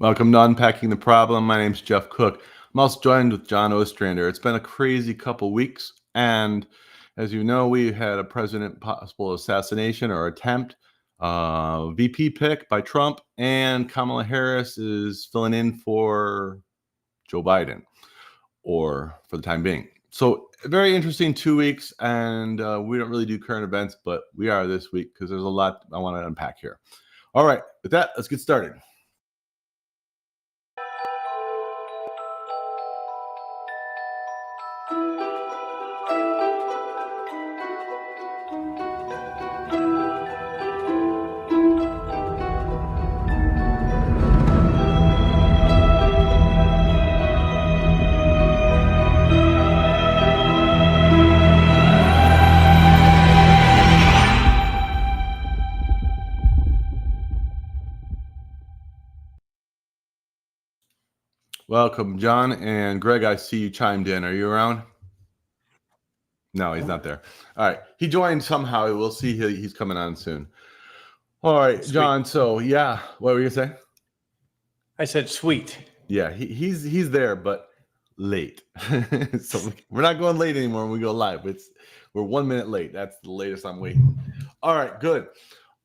Welcome to Unpacking the Problem. My name's Jeff Cook. I'm also joined with John Ostrander. It's been a crazy couple weeks, and as you know, we had a president possible assassination or attempt, VP pick by Trump, and Kamala Harris is filling in for Joe Biden, or for the time being. So, a very interesting 2 weeks, and we don't really do current events, but we are this week because there's a lot I want to unpack here. All right, with that, let's get started. Welcome, John and Greg. I see you chimed in. Are you around? No, he's not there. All right. He joined somehow. We'll see. He's coming on soon. All right, Sweet. John. So, yeah. What were you going to say? I said sweet. Yeah, he's there, but late. So we're not going late anymore when we go live. We're 1 minute late. That's the latest I'm waiting. All right, good.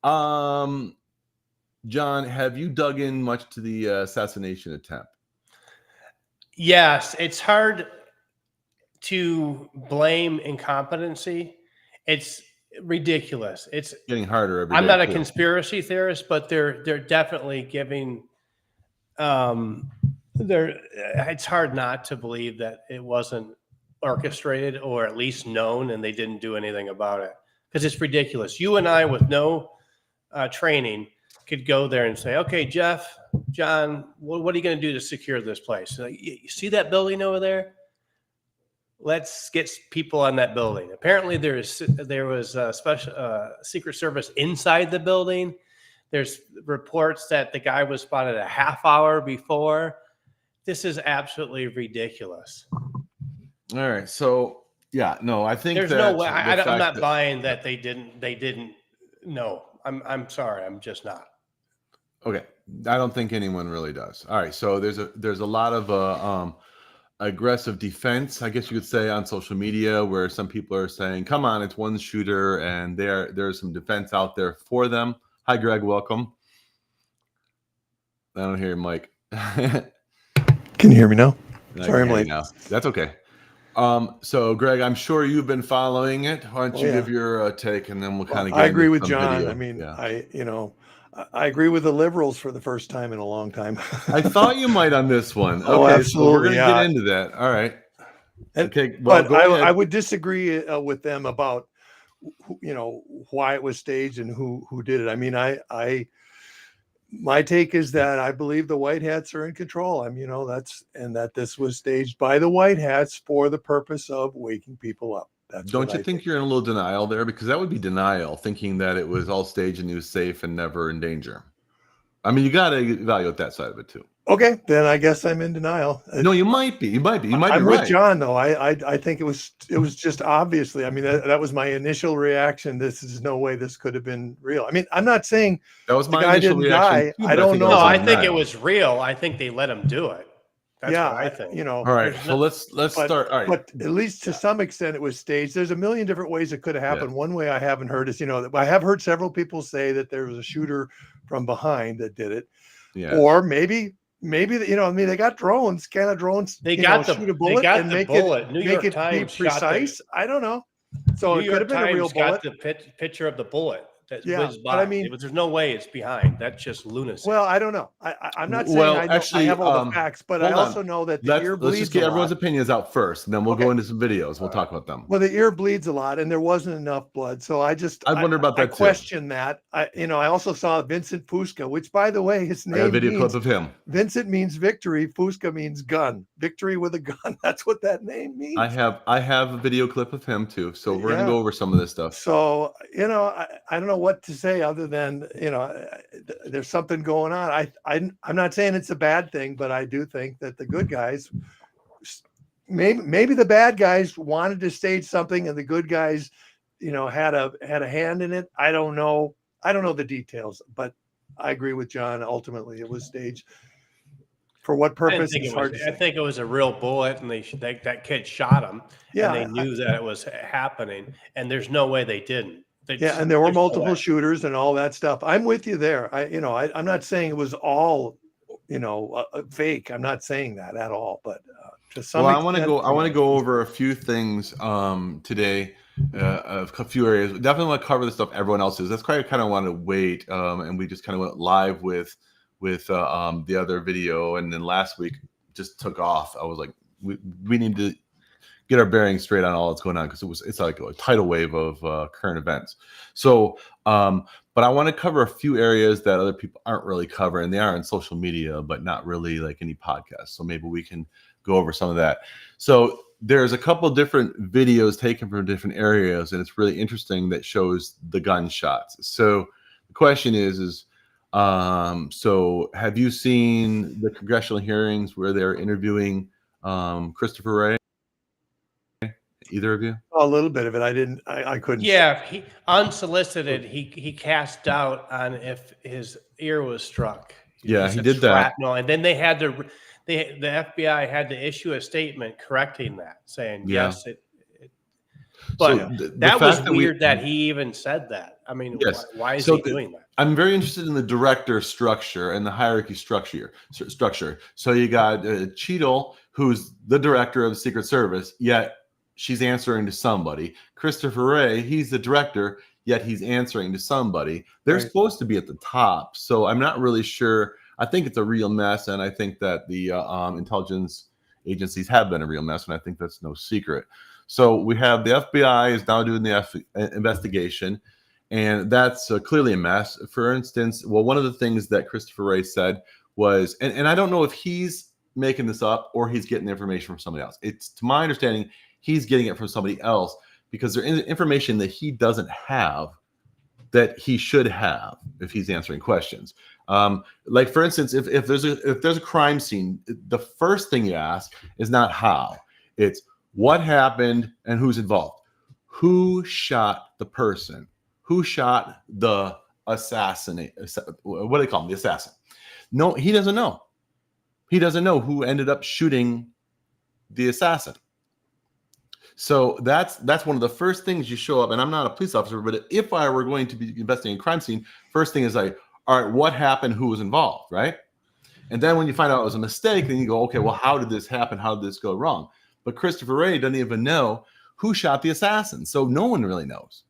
John, have you dug in much to the assassination attempt? Yes, it's hard to blame incompetency. It's ridiculous. It's getting harder every day. I'm not a conspiracy theorist, but they're definitely giving it's hard not to believe that it wasn't orchestrated or at least known and they didn't do anything about it, because it's ridiculous. You and I with no training could go there and say, okay, Jeff, John, what are you going to do to secure this place? You see that building over there? Let's get people on that building. Apparently there was a special Secret Service inside the building. There's reports that the guy was spotted a half hour before. This is absolutely ridiculous. All right. So yeah, no, I think there's no way. I'm not buying that they didn't know. I'm sorry. I'm just not. Okay. I don't think anyone really does. All right. So there's a lot of aggressive defense, I guess you could say, on social media, where some people are saying, come on, it's one shooter, and there's some defense out there for them. Hi, Greg. Welcome. I don't hear you, Mike. Can you hear me now? Sorry, I'm late. Now. That's okay. So, Greg, I'm sure you've been following it. Why don't you give your take, and then we'll kind of get I agree with John. Video. I mean, I agree with the liberals for the first time in a long time. I thought you might on this one. Okay, absolutely. So we're going to get into that. All right. Okay, well, but I would disagree with them about why it was staged and who did it. I mean, my take is that I believe the White Hats are in control. I mean, that this was staged by the White Hats for the purpose of waking people up. Don't you think you're in a little denial there? Because that would be denial, thinking that it was all staged and he was safe and never in danger. I mean, you got to evaluate that side of it too. Okay, then I guess I'm in denial. No, you might be. I'm right. With John, though. I think it was just obviously. I mean, that was my initial reaction. This is no way this could have been real. I mean, I'm not saying that was my the guy didn't die. I don't know. No, I think it was real. I think they let him do it. That's what I think. All right. So let's start. All right. But at least to some extent, it was staged. There's a million different ways it could have happened. Yeah. One way I haven't heard is, I have heard several people say that there was a shooter from behind that did it. Yeah. Or maybe they got drones. Can drones? They got shoot a bullet. They got and the make bullet. It, New make York it Times be precise. I don't know. So New it could York have been Times a real bullet. got the picture of the bullet. But I mean, there's no way it's behind. That's just lunacy. Well, I don't know. I'm not saying I have all the facts, but I also know that the ear bleeds. Let's just get everyone's opinions out first, and then we'll go into some videos. We'll talk about them. Well, the ear bleeds a lot, and there wasn't enough blood, so I wonder about that. I question that. I also saw Vincent Fusca, which, by the way, his name. I have a video clip of him. Vincent means victory. Fusca means gun. Victory with a gun. That's what that name means. I have a video clip of him too. So we're gonna go over some of this stuff. So I don't know what to say other than there's something going on. I'm not saying it's a bad thing, but I do think that the good guys, maybe the bad guys wanted to stage something and the good guys had a hand in it. I don't know the details, but I agree with John. Ultimately it was staged. For what I didn't purpose? think It's it hard was. to I say. think it was a real bullet, and that kid shot him, Yeah, and they knew that it was happening. And there's no way they didn't. Yeah, and there were There's no multiple way. shooters and all that stuff. I'm with you there. I'm not saying it was all, fake. I'm not saying that at all. But to some Well, extent, I want to go over a few things today, a few areas. Definitely want to cover the stuff everyone else is. That's why I kind of want to wait, and we just kind of went live with the other video, and then last week just took off. I was like, we need to get our bearings straight on all that's going on, because it's like a tidal wave of current events. So, but I want to cover a few areas that other people aren't really covering. They are on social media, but not really like any podcast. So maybe we can go over some of that. So there's a couple different videos taken from different areas, and it's really interesting that shows the gunshots. So the question is, so have you seen the congressional hearings where they're interviewing Christopher Wray? Either of you? a little bit of it. I couldn't. Yeah, he unsolicited. He cast doubt on if his ear was struck. Yeah, he said did that. shrapnel, and then they had to. The FBI had to issue a statement correcting that, saying Yeah. yes, but So that was weird that he even said that. I mean, Yes. why is So he doing that? I'm very interested in the director structure and the hierarchy structure. So you got Cheadle, who's the director of the Secret Service, yet she's answering to somebody. Christopher Wray, he's the director, yet he's answering to somebody. They're Right. supposed to be at the top. So I'm not really sure. I think it's a real mess, and I think that the intelligence agencies have been a real mess, and I think that's no secret. So we have the FBI is now doing the investigation, and that's clearly a mess. For instance, well, one of the things that Christopher Wray said was, and I don't know if he's making this up or he's getting the information from somebody else. It's, to my understanding, he's getting it from somebody else, because there's information that he doesn't have that he should have if he's answering questions. Like, for instance, if there's a crime scene, the first thing you ask is not how, it's what happened and who's involved. Who shot the person? Who shot the assassin? What do they call him? The assassin. No, he doesn't know. He doesn't know who ended up shooting the assassin. So that's one of the first things you show up. And I'm not a police officer, but if I were going to be investigating a crime scene, first thing is like, all right, what happened? Who was involved, right? And then when you find out it was a mistake, then you go, okay, well, how did this happen? How did this go wrong? But Christopher Wray doesn't even know who shot the assassin. So no one really knows.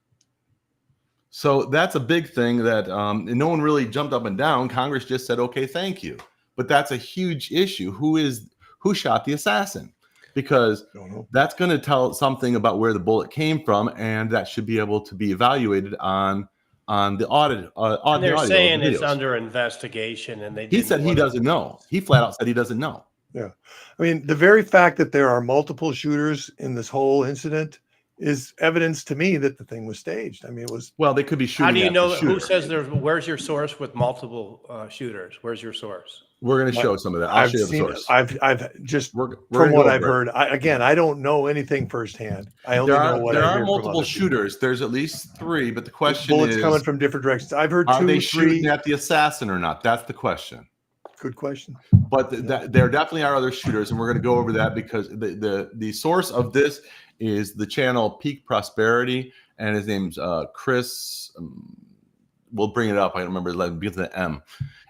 So that's a big thing that no one really jumped up and down. Congress just said, okay, thank you. But that's a huge issue. Who shot the assassin? Because that's going to tell something about where the bullet came from, and that should be able to be evaluated on the audit. And they're saying it's under investigation, and he said he doesn't know. He flat out said he doesn't know. Yeah, I mean, the very fact that there are multiple shooters in this whole incident is evidence to me that the thing was staged. I mean, it was. Well, they could be shooting. How do you know who says there's? Where's your source with multiple shooters? Where's your source? We're going to show some of that. I'll show you the source. I've just we're from what I've heard. I don't know anything firsthand. I only know what I hear. There are multiple shooters. There's at least 3, but the question bullets is, coming from different directions. I've heard 2, 3. Are they shooting at the assassin or not? That's the question. Good question. But there definitely are other shooters, and we're going to go over that, because the source of this is the channel Peak Prosperity, and his name's Chris. We'll bring it up. I don't remember his name. Begins with an M.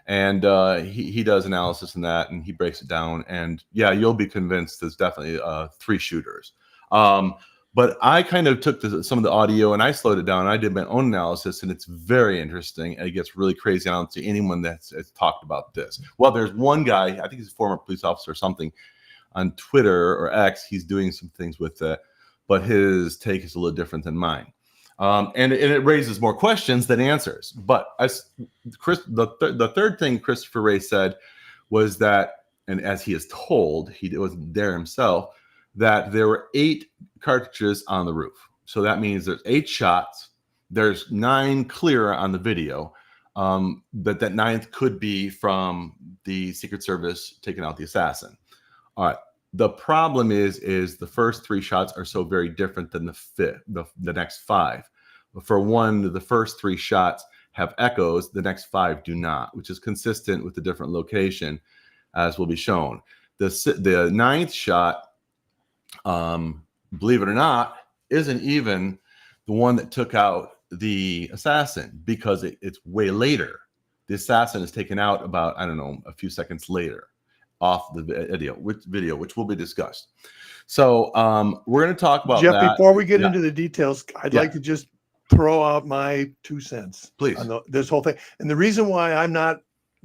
And he does analysis in that, and he breaks it down. And yeah, you'll be convinced there's definitely 3 shooters. But I kind of took some of the audio and I slowed it down. I did my own analysis, and it's very interesting. And it gets really crazy. I don't see anyone that's talked about this. Well, there's one guy, I think he's a former police officer or something, on Twitter or X. He's doing some things with it, but his take is a little different than mine. And it raises more questions than answers. But the third thing Christopher Wray said was that, and as he is told, he wasn't there himself, that there were 8 cartridges on the roof. So that means there's 8 shots. There's 9 clear on the video. That 9th could be from the Secret Service taking out the assassin. All right. The problem is the first 3 shots are so very different than the next 5. For one, the first 3 shots have echoes, the next 5 do not, which is consistent with the different location. as will be shown. The ninth shot, believe it or not, isn't even the one that took out the assassin, because it's way later. The assassin is taken out about, I don't know, a few seconds later off the video, which will be discussed. So we're going to talk about Jeff, that. before we get into the details, I'd like to just throw out my 2 cents, please, on this whole thing. And the reason why I'm not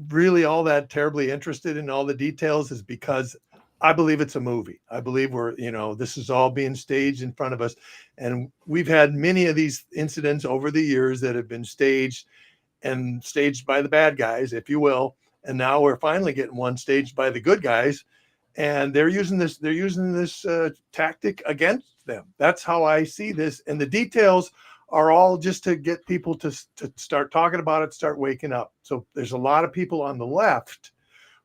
really all that terribly interested in all the details is because I believe it's a movie. I believe this is all being staged in front of us. And we've had many of these incidents over the years that have been staged by the bad guys, if you will. And now we're finally getting one staged by the good guys. And they're using this tactic against them. That's how I see this. And the details are all just to get people to start talking about it, start waking up. So there's a lot of people on the left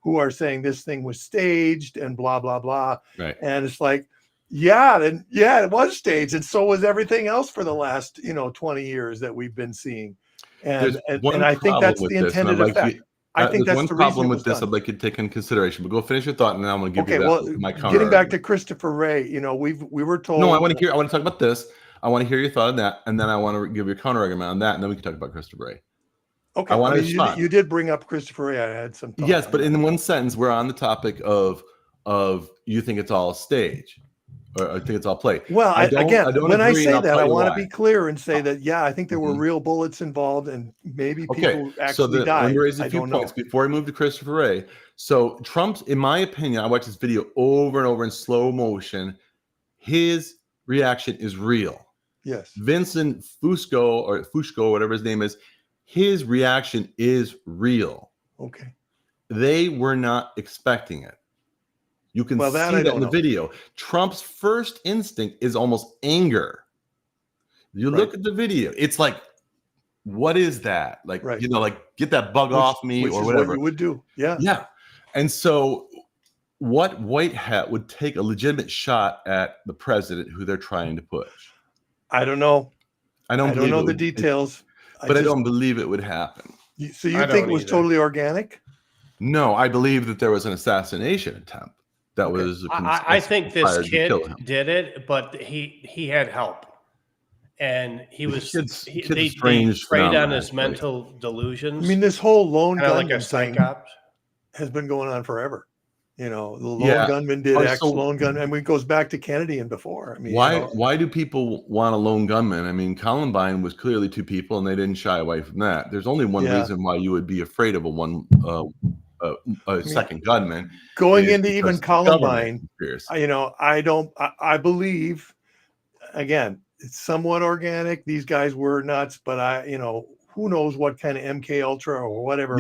who are saying this thing was staged and blah, blah, blah. Right. And it's like, it was staged. And so was everything else for the last, 20 years that we've been seeing. And I think that's the intended effect. I think that's one the problem reason with this I'd like you to take into consideration, but go finish your thought and then I'm going to give you my counter. Getting back to Christopher Wray, we were told. No, I want to talk about this. I want to hear your thought on that, and then I want to give you a counter argument on that, and then we can talk about Christopher Wray. Okay. You did bring up Christopher Wray. I had some thoughts. Yes, but in one sentence, we're on the topic of you think it's all stage, or I think it's all play. Well, when I say that, I want to be clear and say that, I think there were real bullets involved, and maybe people actually died. Let me raise a few points before we move to Christopher Wray. So Trump's, in my opinion, I watched this video over and over in slow motion. His reaction is real. Yes. Vincent Fusco, whatever his name is, his reaction is real. Okay. They were not expecting it. You can see that in the video. Trump's first instinct is almost anger. You look at the video, it's like, what is that? Like, get that bug off me, or whatever. What you would do. Yeah. Yeah. And so what white hat would take a legitimate shot at the president who they're trying to push? I don't know. I don't know the details. I don't believe it would happen. So you think it was totally organic? No, I believe that there was an assassination attempt. That was. I think this kid did it, but he had help, and he was. They preyed on his mental delusions. I mean, this whole lone gunman like a thing has been going on forever. The lone gunman did lone gun, and it goes back to Kennedy and before. I mean, why do people want a lone gunman? I mean, Columbine was clearly two people, and they didn't shy away from that. There's only one reason why you would be afraid of a second gunman. Going into even Columbine, I believe, again, it's somewhat organic. These guys were nuts, but who knows what kind of MK Ultra or whatever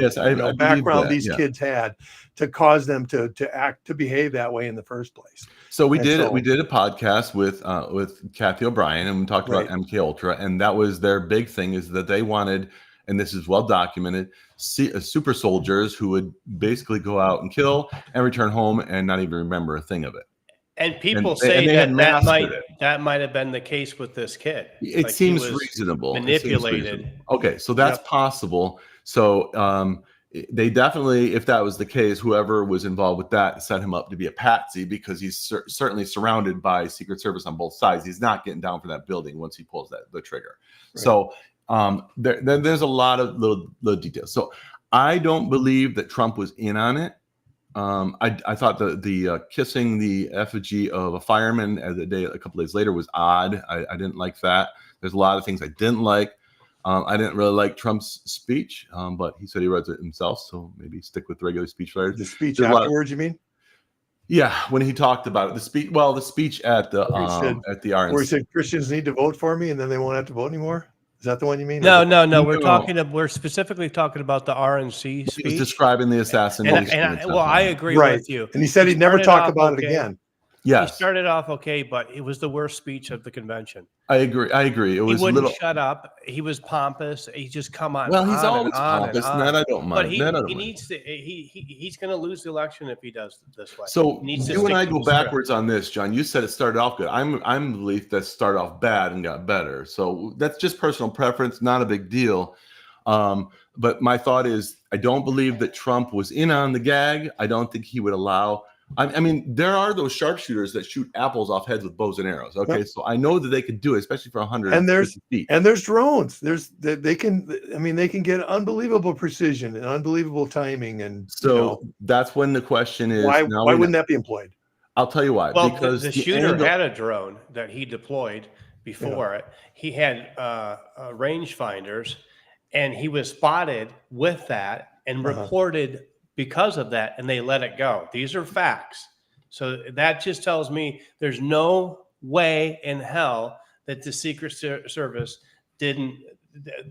background these kids had to cause them to behave that way in the first place. So we did a podcast with Kathy O'Brien, and we talked about MK Ultra, and that was their big thing, is that they wanted, and this is well documented, super soldiers who would basically go out and kill and return home and not even remember a thing of it. And people say that might have been the case with this kid. It seems reasonable. Manipulated. Okay, so that's possible. So they definitely, if that was the case, whoever was involved with that set him up to be a patsy, because he's certainly surrounded by Secret Service on both sides. He's not getting down for that building once he pulls the trigger. Right. So there's a lot of little details. So I don't believe that Trump was in on it. I thought the kissing the effigy of a fireman a couple days later was odd. I didn't like that. There's a lot of things I didn't like. I didn't really like Trump's speech, but he said he wrote it himself, so maybe stick with regular speech writers. The speech afterwards, you mean? Yeah, when he talked about it, the speech at the RNC, where he said Christians need to vote for me, and then they won't have to vote anymore. Is that the one you mean? No. We're specifically talking about the RNC speech. He was describing the assassination. I agree with you. And he said he'd never talk about it again. Yes. He started off okay, but it was the worst speech of the convention. I agree. It was he wouldn't shut up. He was pompous. He just come on. Well, he's always pompous, and that I don't mind. But he needs to. He's going to lose the election if he does it this way. So you and I go backwards on this, John. You said it started off good. I'm the belief that started off bad and got better. So that's just personal preference, not a big deal. but my thought is, I don't believe that Trump was in on the gag. I don't think he would allow. I mean, there are those sharpshooters that shoot apples off heads with bows and arrows. Okay, so I know that they could do it, especially for 150 feet. And there's drones. They can get unbelievable precision and unbelievable timing. And so that's when the question is, why wouldn't that be employed? I'll tell you why. Well, because the shooter had a drone that he deployed before it. He had rangefinders, and he was spotted with that and reported because of that, and they let it go. These are facts. So that just tells me there's no way in hell that the Secret Service didn't.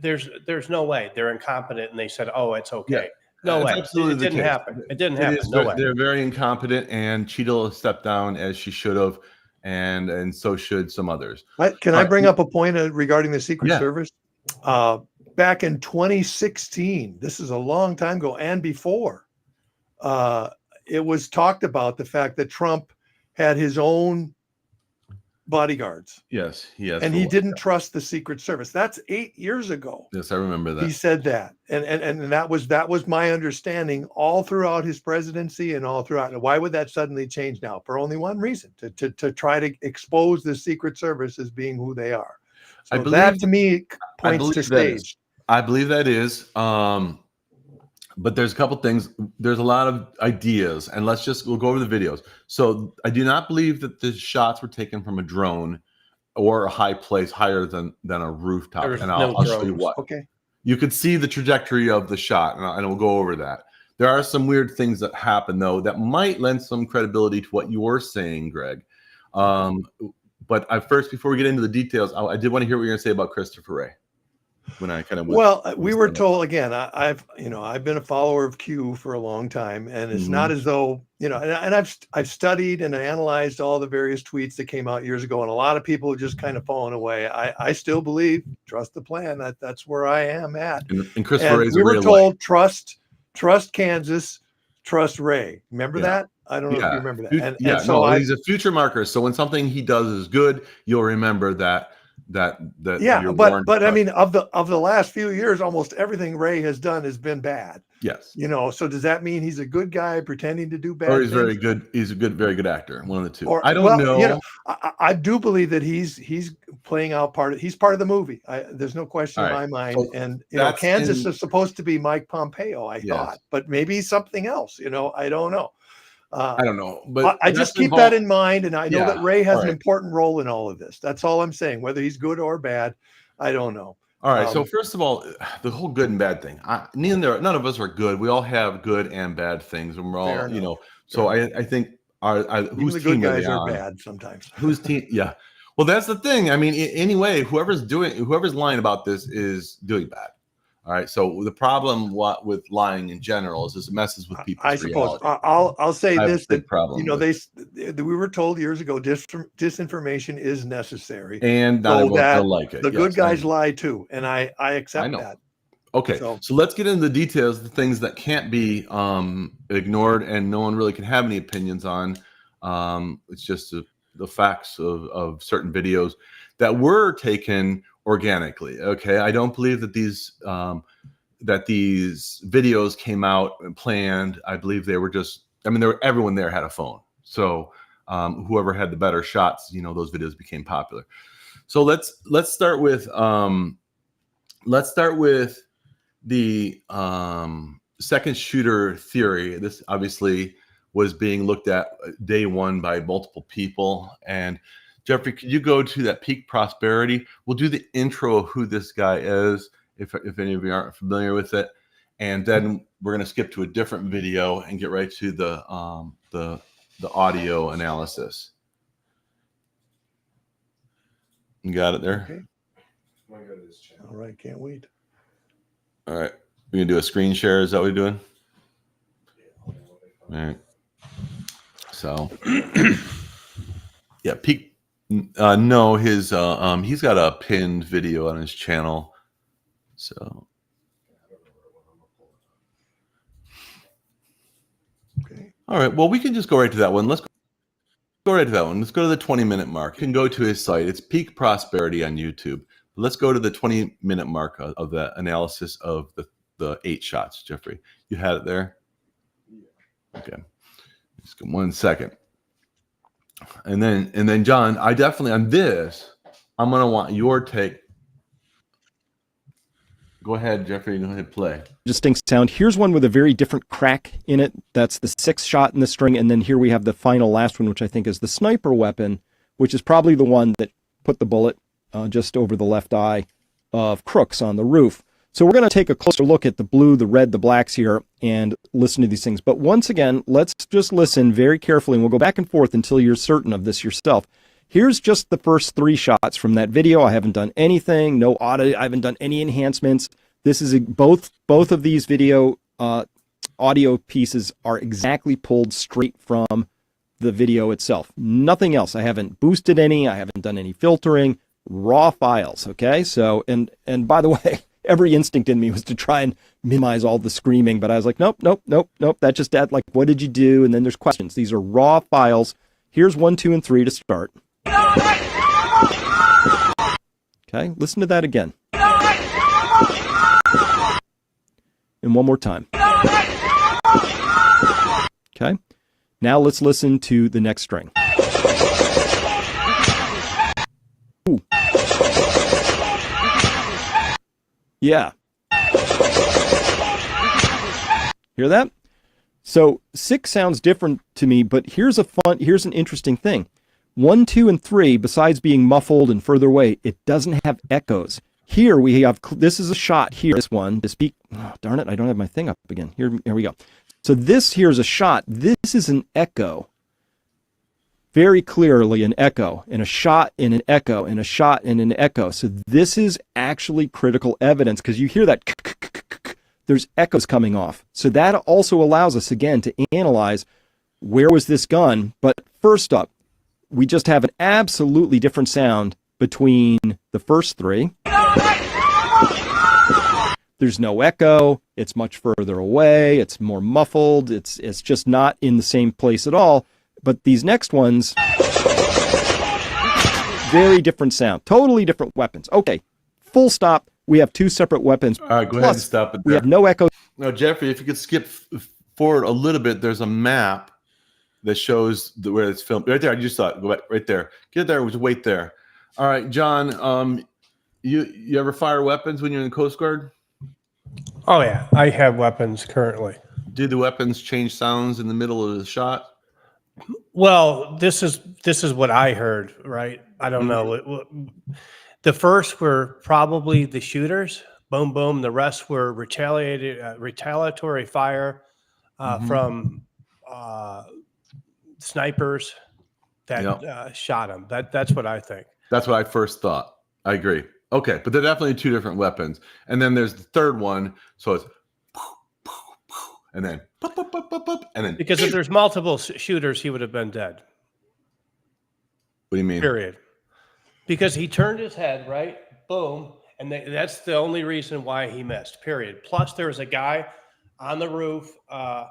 There's no way. They're incompetent, and they said, "Oh, it's okay." Yeah. No way. Absolutely, it didn't happen. It didn't happen. No way. They're very incompetent, and Cheadle stepped down as she should have, and so should some others. Can I bring up a point regarding the Secret Service? Back in 2016, this is a long time ago, and before, it was talked about the fact that Trump had his own bodyguards. Yes, and he didn't trust the Secret Service. That's 8 years ago. Yes, I remember that. He said that, and that was my understanding all throughout his presidency and all throughout. And why would that suddenly change now? For only one reason: to try to expose the Secret Service as being who they are. So that to me points to stage. I believe that is. But there's a couple things. There's a lot of ideas, and we'll go over the videos. So I do not believe that the shots were taken from a drone or a high place higher than a rooftop. And I'll show you what. Okay. You could see the trajectory of the shot, and we'll go over that. There are some weird things that happen, though, that might lend some credibility to what you're saying, Greg. But first, before we get into the details, I did want to hear what you're going to say about Christopher Wray. When I kind of we were told again. I've been a follower of Q for a long time, and it's not as though and I've studied and analyzed all the various tweets that came out years ago, and a lot of people have just kind of fallen away. I still believe, trust the plan. That's where I am at. And Christopher Wray's we were told trust Kansas, trust Ray. Remember that? I don't know if you remember that. And so he's a future marker. So when something he does is good, you'll remember that. But I mean, of the last few years, almost everything Ray has done has been bad. Yes. So does that mean he's a good guy pretending to do bad? Or he's things? very good. He's a very good actor. One of the two. I don't know. I do believe that he's playing out he's part of the movie. There's no question in my mind. So and Kansas is supposed to be Mike Pompeo, I thought, but maybe something else. I don't know. I don't know, but I just keep that in mind, and I know that Ray has an important role in all of this. That's all I'm saying. Whether he's good or bad, I don't know. All right. So first of all, the whole good and bad thing. None of us are good. We all have good and bad things, and we're all So I think who's the good guys are bad sometimes. Whose team? Yeah. Well, that's the thing. I mean, anyway, whoever's lying about this is doing bad. All right. So the problem with lying in general is it messes with people's reality. I'll say this: that problem we were told years ago disinformation is necessary, and not everyone will like it. The good guys lie too, and I accept that. Okay, so let's get into the details, the things that can't be ignored, and no one really can have any opinions on. It's just the facts of certain videos that were taken organically. Okay, I don't believe that these videos came out and planned. I believe they were everyone there had a phone. So whoever had the better shots, those videos became popular. So let's start with the second shooter theory. This obviously was being looked at day one by multiple people. And Jeffrey, could you go to that peak prosperity? We'll do the intro of who this guy is, if any of you aren't familiar with it, and then we're going to skip to a different video and get right to the audio analysis. You got it there? Okay. All right, can't wait. All right, we're going to do a screen share. Is that what we're doing? All right. So, yeah, peak. No, he's got a pinned video on his channel. So, okay. All right. Well, we can just go right to that one. Let's go right to that one. Let's go to the 20-minute mark. You can go to his site. It's Peak Prosperity on YouTube. Let's go to the 20-minute mark of the analysis of the 8 shots, Jeffrey. You had it there? Okay. Just 1 second. And then John, I definitely on this, I'm gonna want your take. Go ahead, Jeffrey. Go ahead, play. Distinct sound. Here's one with a very different crack in it. That's the 6th shot in the string. And then here we have the final last one, which I think is the sniper weapon, which is probably the one that put the bullet just over the left eye of Crooks on the roof. So we're going to take a closer look at the blue, the red, the blacks here and listen to these things. But once again, let's just listen very carefully, and we'll go back and forth until you're certain of this yourself. Here's just the first 3 shots from that video. I haven't done anything, no audio, I haven't done any enhancements. This is both of these video audio pieces are exactly pulled straight from the video itself. Nothing else. I haven't boosted any, I haven't done any filtering, raw files, okay? So, and by the way, every instinct in me was to try and minimize all the screaming, but I was like, nope. That just add like, what did you do? And then there's questions. These are raw files. Here's 1, 2, and 3 to start. Okay, listen to that again. And one more time. Okay, now let's listen to the next string. Ooh. Yeah. Hear that? So 6 sounds different to me, but here's an interesting thing. 1, 2, and 3, besides being muffled and further away, it doesn't have echoes. Here we have, this is a shot here, this one, to speak, oh, darn it, I don't have my thing up again. Here we go. So this here is a shot. This is an echo. Very clearly an echo, and a shot and an echo, and a shot and an echo. So this is actually critical evidence, because you hear that, there's echoes coming off. So that also allows us, again, to analyze where was this gun. But first up, we just have an absolutely different sound between the first 3. There's no echo. It's much further away. It's more muffled. It's just not in the same place at all. But these next ones, very different sound. Totally different weapons. Okay, full stop. We have 2 separate weapons. All right, go ahead and stop it there. We have no echo. No, Jeffrey, if you could skip forward a little bit, there's a map that shows where it's filmed. Right there, I just saw it. Go back right there. Get there. Wait there. All right, John. You ever fire weapons when you're in the Coast Guard? Oh yeah, I have weapons currently. Did the weapons change sounds in the middle of the shot? Well, this is what I heard, right? I don't know. The first were probably the shooters, boom, boom. The rest were retaliatory fire from snipers that shot him. That's what I think. That's what I first thought. I agree. Okay, but they're definitely 2 different weapons. And then there's the third one, so it's and then and then because if there's multiple shooters, he would have been dead. What do you mean? Period. Because he turned his head, right? Boom. And that's the only reason why he missed, period. Plus, there was a guy on the roof, a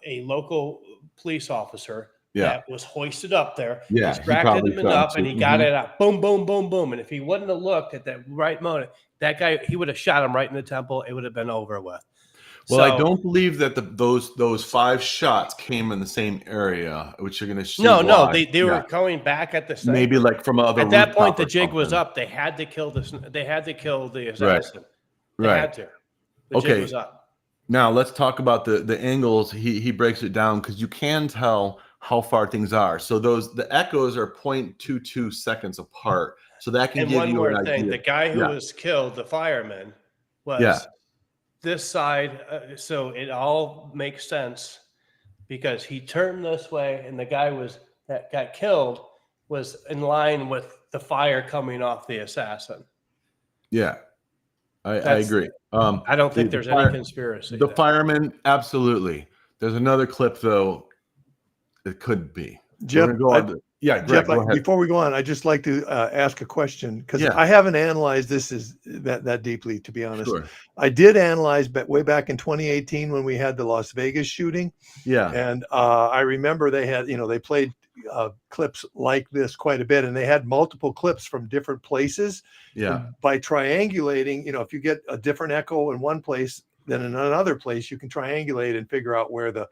local police officer that was hoisted up there, distracted him enough, and he got it out. Boom, boom, boom, boom. And if he wouldn't have looked at that right moment, that guy, he would have shot him right in the temple. It would have been over with. Well, I don't believe that those 5 shots came in the same area, which you're going to see. No, they were going back at the same. Maybe like from other. At that point, the jig was up. They had to kill this. They had to kill the assassin. They had to. The jig was up. Now let's talk about the angles. He breaks it down because you can tell how far things are. So the echoes are 0.22 seconds apart. So that can give you an idea. Thing, the guy who was killed, the fireman, was this side. So it all makes sense because he turned this way, and the guy that got killed was in line with the fire coming off the assassin. Yeah, I agree. I don't think there's any conspiracy. The fireman, absolutely. There's another clip though. It could be. Jeff, Greg, go ahead. Before we go on, I'd just like to ask a question because I haven't analyzed this that deeply, to be honest. Sure. I did analyze way back in 2018 when we had the Las Vegas shooting. Yeah. And I remember they had, they played clips like this quite a bit, and they had multiple clips from different places. Yeah. And by triangulating, if you get a different echo in one place then in another place you can triangulate and figure out where the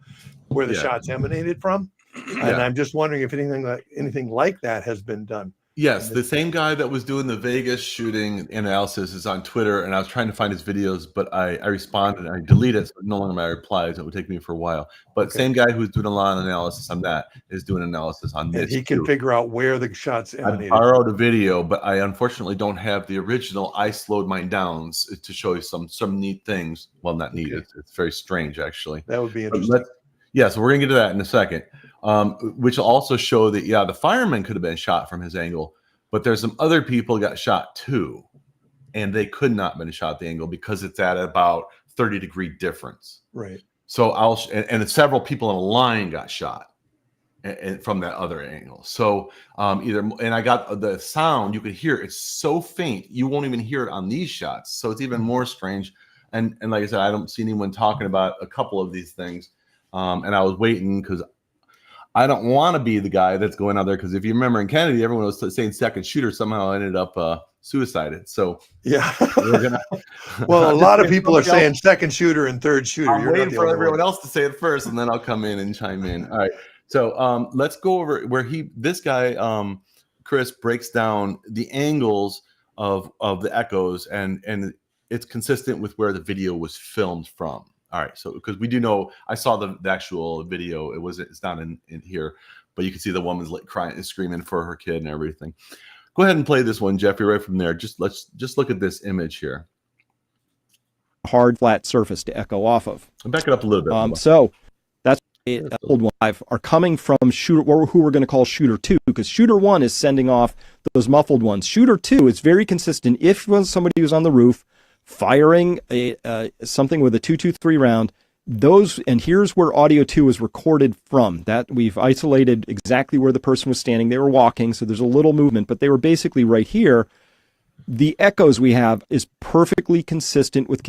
shots emanated from. And I'm just wondering if anything like that has been done. Yes, the same guy that was doing the Vegas shooting analysis is on Twitter, and I was trying to find his videos, but I responded and I deleted it, so no longer my replies. It would take me for a while. But same guy who's doing a lot of analysis on that is doing analysis on this. And he can figure out where the shots emanated. I borrowed a video, but I unfortunately don't have the original. I slowed mine down to show you some neat things. Well, not neat. It's very strange, actually. That would be interesting. So we're gonna get to that in a second. Which will also show that the fireman could have been shot from his angle, but there's some other people got shot too, and they could not have been shot at the angle because it's at about 30-degree difference. Right. So and several people in a line got shot and from that other angle. So and I got the sound, you could hear it's so faint you won't even hear it on these shots. So it's even more strange. And like I said, I don't see anyone talking about a couple of these things. And I was waiting because I don't want to be the guy that's going out there, because if you remember in Kennedy, everyone was saying second shooter somehow ended up suicided. So we're gonna. Well, a lot of people are saying second shooter and third shooter. I'm waiting for everyone else to say it first, and then I'll come in and chime in. All right. So let's go over where this guy Chris breaks down the angles of the echoes, and it's consistent with where the video was filmed from. All right, so because we do know, I saw the actual video. It's not in here, but you can see the woman's crying and screaming for her kid and everything. Go ahead and play this one, Jeffrey, right from there. Let's look at this image here. Hard flat surface to echo off of. I'll back it up a little bit. So that's old one are coming from shooter, who we're going to call shooter 2, because shooter 1 is sending off those muffled ones. Shooter 2 is very consistent. If somebody was on the roof firing something with a 223 round, and here's where audio 2 is recorded from. That we've isolated exactly where the person was standing. They were walking, so there's a little movement, but they were basically right here. The echoes we have is perfectly consistent with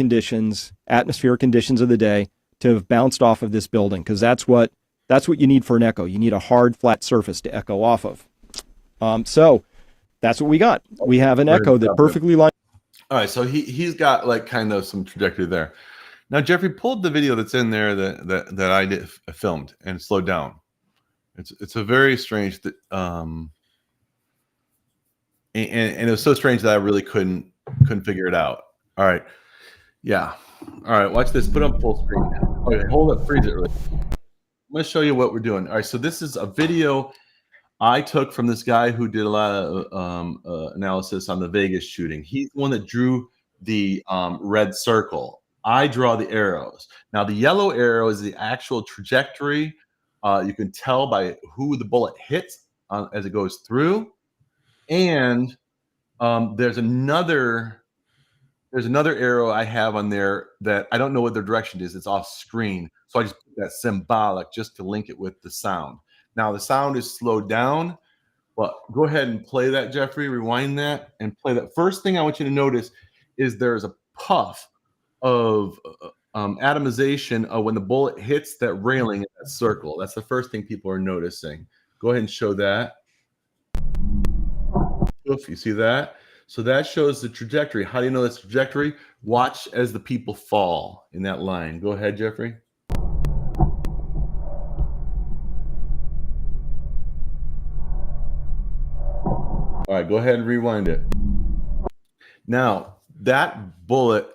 atmospheric conditions of the day to have bounced off of this building, because that's what you need for an echo. You need a hard flat surface to echo off of. So that's what we got. We have an echo that perfectly lines. All right, so he's got like kind of some trajectory there. Now, Jeffrey pulled the video that's in there that I filmed and slowed down. It's a very strange and it was so strange that I really couldn't figure it out. All right, yeah. All right, watch this. Put it on full screen now. Okay, hold up, freeze it really. I'm going to show you what we're doing. All right, so this is a video I took from this guy who did a lot of analysis on the Vegas shooting. He's the one that drew the red circle. I draw the arrows. Now, the yellow arrow is the actual trajectory. You can tell by who the bullet hits as it goes through. And there's another arrow I have on there that I don't know what the direction is. It's off screen. So I just put that symbolic just to link it with the sound. Now, the sound is slowed down, but go ahead and play that, Jeffrey. Rewind that and play that. First thing I want you to notice is there's a puff of atomization of when the bullet hits that railing in that circle. That's the first thing people are noticing. Go ahead and show that. Oof, you see that? So that shows the trajectory. How do you know that's trajectory? Watch as the people fall in that line. Go ahead, Jeffrey. All right, go ahead and rewind it. Now, that bullet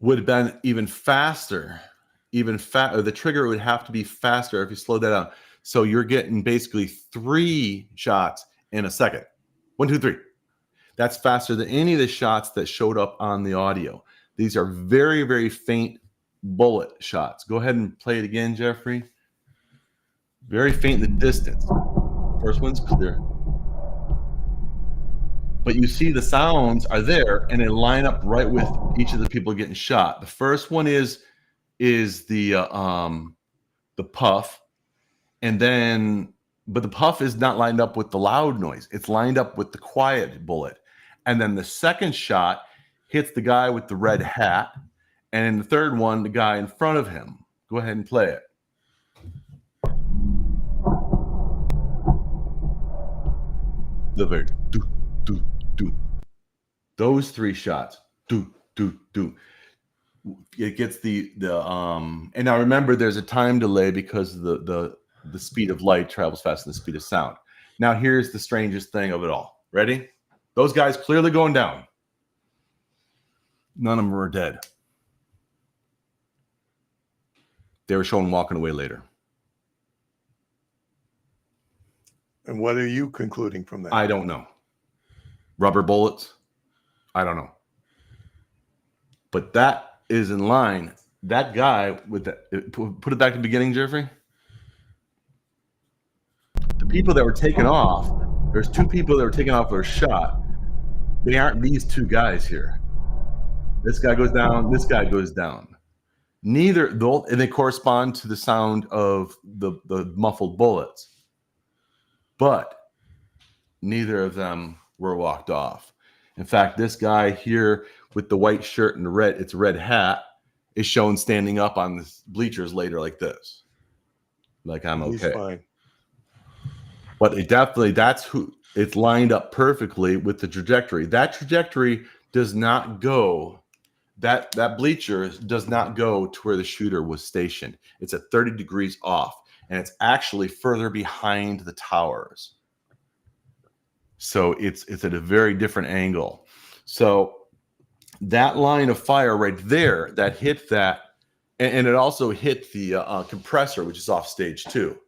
would have been even faster, the trigger would have to be faster if you slow that down. So you're getting basically 3 shots in a second. 1, 2, 3. That's faster than any of the shots that showed up on the audio. These are very, very faint bullet shots. Go ahead and play it again, Jeffrey. Very faint in the distance. First one's clear. But you see the sounds are there and they line up right with each of the people getting shot. The first one is the puff, and then but the puff is not lined up with the loud noise. It's lined up with the quiet bullet. And then the second shot hits the guy with the red hat, and in the third one, the guy in front of him. Go ahead and play it. The very do. Those 3 shots. Do. it gets the and now remember there's a time delay because the speed of light travels faster than the speed of sound. Now here's the strangest thing of it all. Ready? Those guys clearly going down. None of them were dead. They were shown walking away later. And what are you concluding from that? I don't know. Rubber bullets? I don't know. But that is in line. That guy with that, put it back to the beginning, Jeffrey. The people that were taken off, there's two people that were taken off that were shot. They aren't these two guys here. This guy goes down, this guy goes down. Neither, and they correspond to the sound of the muffled bullets. But neither of them were walked off. In fact, this guy here with the white shirt and the red hat is shown standing up on the bleachers later like this. Like, I'm okay. He's fine. But it definitely, that's who, it's lined up perfectly with the trajectory. That trajectory does not go, that bleacher does not go to where the shooter was stationed. It's at 30 degrees off, and it's actually further behind the towers. So it's at a very different angle. So that line of fire right there that hit that, and it also hit the compressor, which is off stage too,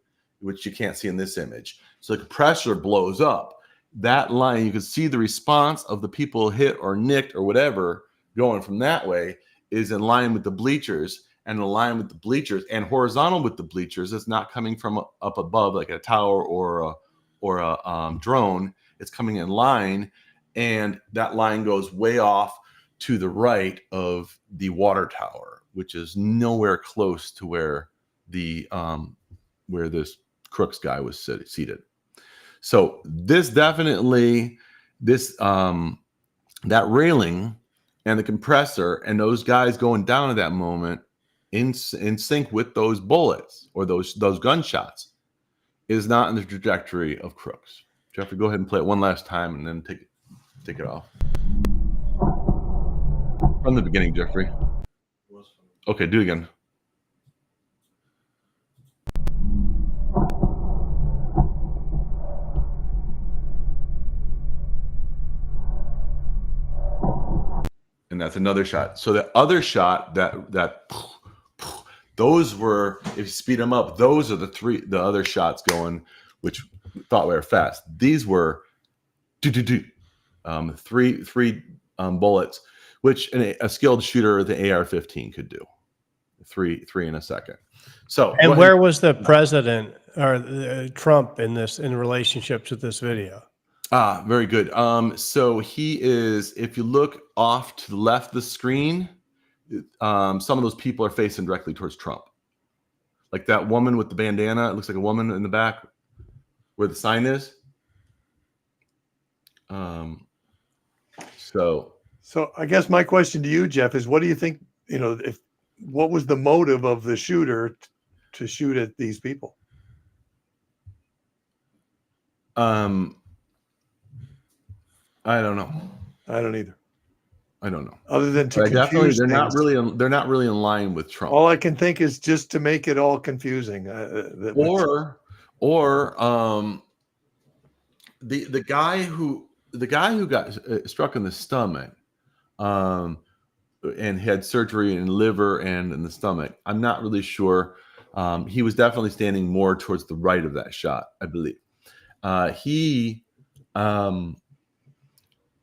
which you can't see in this image. So the compressor blows up. That line, you can see the response of the people hit or nicked or whatever going from that way is in line with the bleachers, and in line with the bleachers and horizontal with the bleachers. It's not coming from up above like a tower or a drone. It's coming in line, and that line goes way off to the right of the water tower, which is nowhere close to where the where this Crooks guy was seated. So this definitely, that railing and the compressor and those guys going down at that moment in sync with those bullets or those gunshots is not in the trajectory of Crooks. Jeffrey, go ahead and play it one last time and then take it off. From the beginning, Jeffrey. Okay, do it again. And that's another shot. So the other shot that those were, if you speed them up, those are the other shots going, which we thought were fast. These were three bullets, which a skilled shooter, the AR-15 could do. Three in a second. So, and where was the president or Trump in relationship to this video? Very good. So he is, if you look off to the left of the screen, some of those people are facing directly towards Trump. Like that woman with the bandana, it looks like a woman in the back where the sign is. So I guess my question to you, Jeff, is what do you think, what was the motive of the shooter to shoot at these people? I don't know. I don't either. I don't know. Other than to confuse they're not really in line with Trump. All I can think is just to make it all confusing. The guy who got struck in the stomach, and had surgery in liver and in the stomach. I'm not really sure. He was definitely standing more towards the right of that shot, I believe.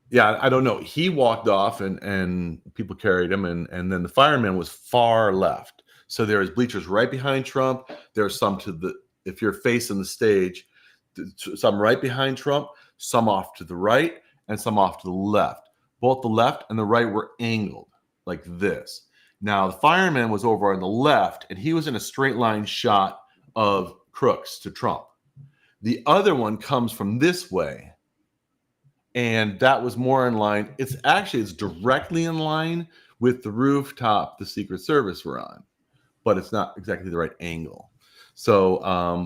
Yeah, I don't know. He walked off and people carried him, and then the fireman was far left. So there was bleachers right behind Trump. There's some if you're facing the stage, some right behind Trump, some off to the right, and some off to the left. Both the left and the right were angled like this. Now, the fireman was over on the left, and he was in a straight line shot of Crooks to Trump. The other one comes from this way. And that was more in line. It's directly in line with the rooftop the Secret Service were on, but it's not exactly the right angle. So,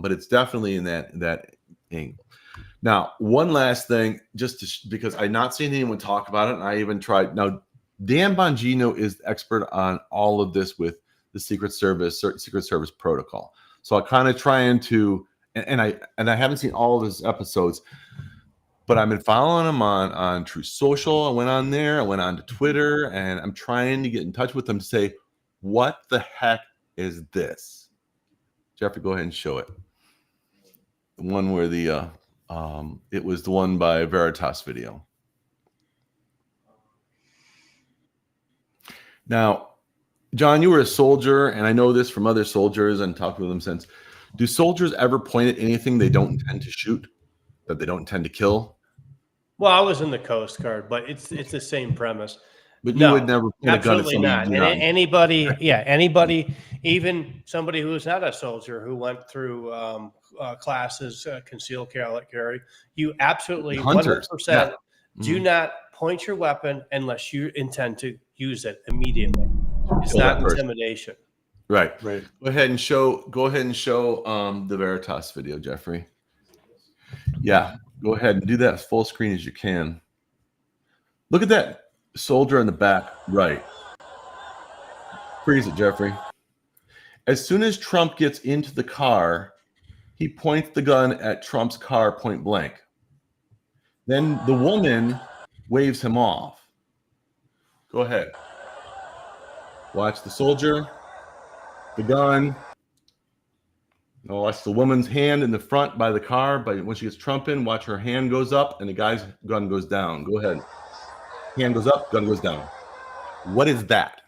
but it's definitely in that angle. Now, one last thing, because I've not seen anyone talk about it, and I even tried. Now, Dan Bongino is the expert on all of this with the Secret Service protocol. So I kind of trying to, and I haven't seen all of his episodes, but I've been following him on True Social. I went on there. I went on to Twitter, and I'm trying to get in touch with him to say, what the heck is this? Jeffrey, go ahead and show it. The one where it was the one by Veritas video. Now, John, you were a soldier, and I know this from other soldiers and talked with them since. Do soldiers ever point at anything they don't intend to shoot, that they don't intend to kill? Well, I was in the Coast Guard, but it's the same premise. But you would never point a gun at Absolutely not. somebody. And anybody, even somebody who is not a soldier who went through classes, concealed carry, you absolutely Hunters, 100% do not point your weapon unless you intend to use it immediately. It's not intimidation. Right. Go ahead and show the Veritas video, Jeffrey. Yeah, go ahead and do that as full screen as you can. Look at that soldier in the back right. Freeze it, Jeffrey. As soon as Trump gets into the car, he points the gun at Trump's car point blank. Then the woman waves him off. Go ahead. Watch the soldier, the gun. Watch the woman's hand in the front by the car. But when she gets Trump in, watch her hand goes up and the guy's gun goes down. Go ahead. Hand goes up, gun goes down. What is that?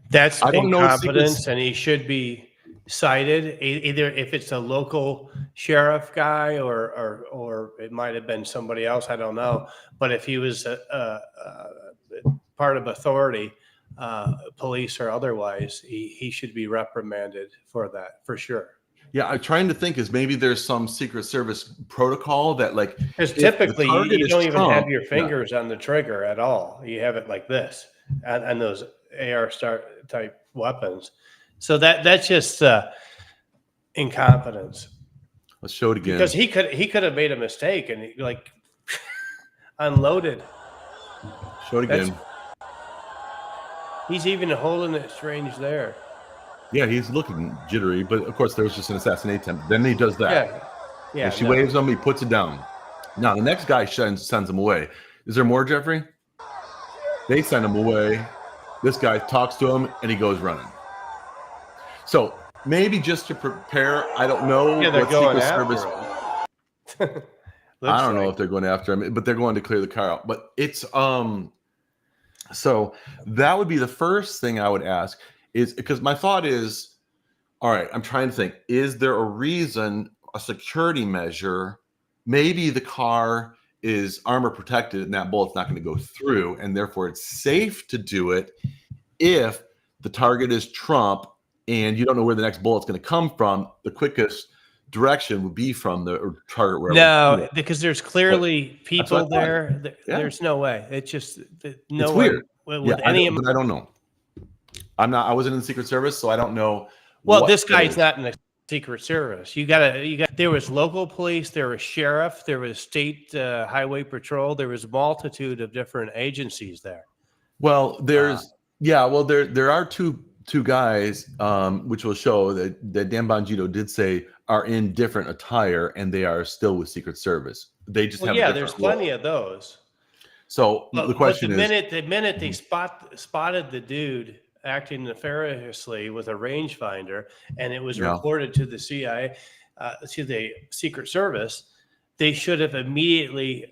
That's incompetence, and he should be cited. Either if it's a local sheriff guy or it might have been somebody else, I don't know. But if he was part of authority, police or otherwise, he should be reprimanded for that, for sure. Yeah, I'm trying to think is maybe there's some Secret Service protocol that like because typically you don't even have your fingers on the trigger at all. You have it like this and those AR type weapons. So that's just incompetence. Let's show it again. Because he could have made a mistake and like unloaded. Show it again. He's even holding it strange there. Yeah, he's looking jittery, but of course there was just an assassination attempt. Then he does that. Yeah. And she waves him, he puts it down. Now the next guy sends him away. Is there more, Jeffrey? They send him away. This guy talks to him and he goes running. So maybe just to prepare, I don't know. Yeah, they're going after him. I don't know if they're going after him, but they're going to clear the car out. But it's so that would be the first thing I would ask. Is because my thought is, all right, I'm trying to think, is there a reason, a security measure, maybe the car is armor protected and that bullet's not going to go through, and therefore it's safe to do it if the target is Trump and you don't know where the next bullet's going to come from, the quickest direction would be from the target. Wherever. No, because there's clearly people there. There's no way. It's just no it's way. Weird. With any, but I don't know. I wasn't in the Secret Service, so I don't know. Well, this guy's not in the Secret Service. You got there was local police, there was sheriff, there was state highway patrol, there was a multitude of different agencies there. Well, there are two guys, which will show that Dan Bongino did say are in different attire and they are still with Secret Service. They just have there's plenty of those. So the question is, the minute they spotted the dude acting nefariously with a rangefinder, and it was reported to the CIA, to the Secret Service, they should have immediately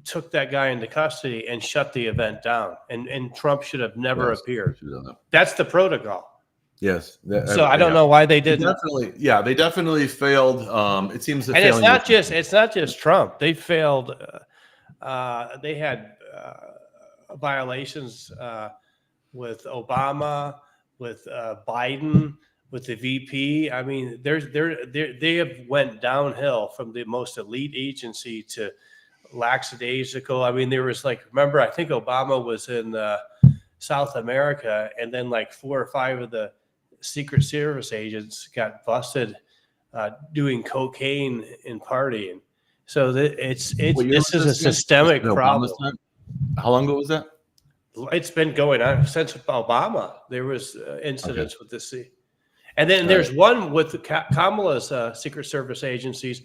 took that guy into custody and shut the event down. And Trump should have never appeared. That's the protocol. Yes. So I don't know why they didn't. They definitely failed. It seems that it's not just Trump. They failed. They had violations with Obama, with Biden, with the VP. I mean, they have went downhill from the most elite agency to lackadaisical. I mean, there was remember, I think Obama was in South America, and then 4 or 5 of the Secret Service agents got busted doing cocaine and partying. So this is a systemic problem. How long ago was that? It's been going on since Obama. There was incidents with the sea. And then there's one with Kamala's Secret Service agencies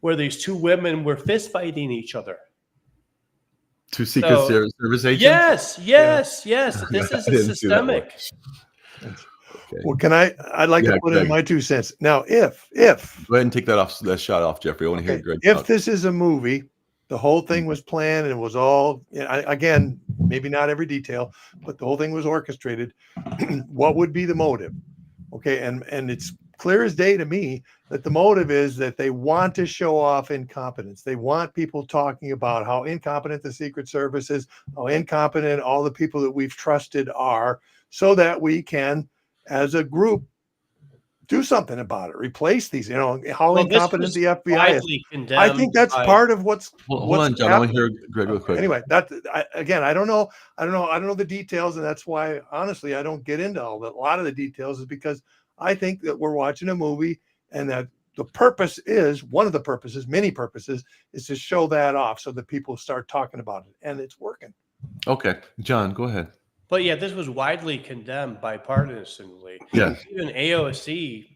where these two women were fist fighting each other. Two Secret Service agents? Yes. This is a systemic. Okay. Well, I'd like to put in my 2 cents. Now, if go ahead and take that shot off, Jeffrey. I want to hear Greg. If this is a movie, the whole thing was planned and it was all, again, maybe not every detail, but the whole thing was orchestrated. What would be the motive? Okay. And it's clear as day to me that the motive is that they want to show off incompetence. They want people talking about how incompetent the Secret Service is, how incompetent all the people that we've trusted are, so that we can, as a group, do something about it, replace these, how incompetent the FBI is. I think that's part of what's hold on, John. I want to hear Greg real quick. Anyway, I don't know the details, and that's why, honestly, I don't get into all that. A lot of the details is because I think that we're watching a movie, and that the purpose is, one of the purposes, many purposes, is to show that off so that people start talking about it, and it's working. Okay, John, go ahead. But yeah, this was widely condemned bipartisanly. Yeah. Even AOC.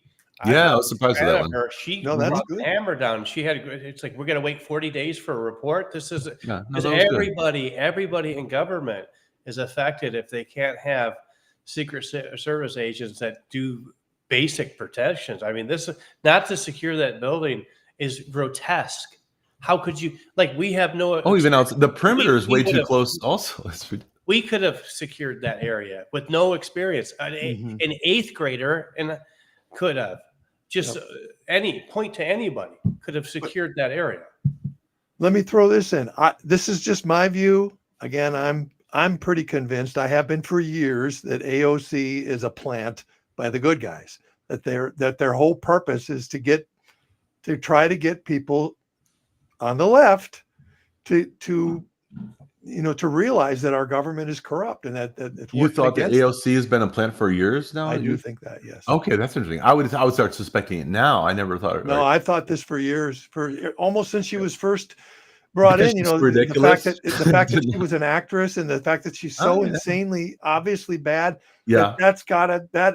I was surprised with that one. She brought the hammer down. It's like, we're going to wait 40 days for a report. This is because everybody in government is affected if they can't have Secret Service agents that do basic protections. I mean, this not to secure that building is grotesque. How could you, we have no. Oh, even out the perimeter is way too close. Also, we could have secured that area with no experience. An 8th grader could have point to anybody could have secured that area. Let me throw this in. This is just my view. Again, I'm pretty convinced. I have been for years that AOC is a plant by the good guys. That their whole purpose is to try to get people on the left to realize that our government is corrupt and that it's you thought that AOC has been a plant for years now. I do think that, yes. Okay, that's interesting. I would start suspecting it now. I never thought it. No, I thought this for years, for almost since she was first brought in. Ridiculous. The fact that she was an actress and the fact that she's so insanely, obviously bad. Yeah, that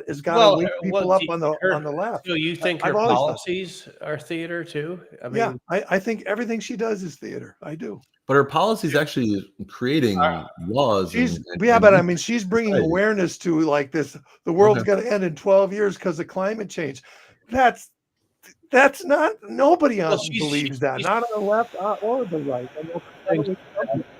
has got to wake people up on the left. So you think her policies are theater too? I mean, I think everything she does is theater. I do. But her policies actually creating laws. But I mean, she's bringing awareness to this. The world's going to end in 12 years because of climate change. That's not. Nobody believes that. Not on the left or the right.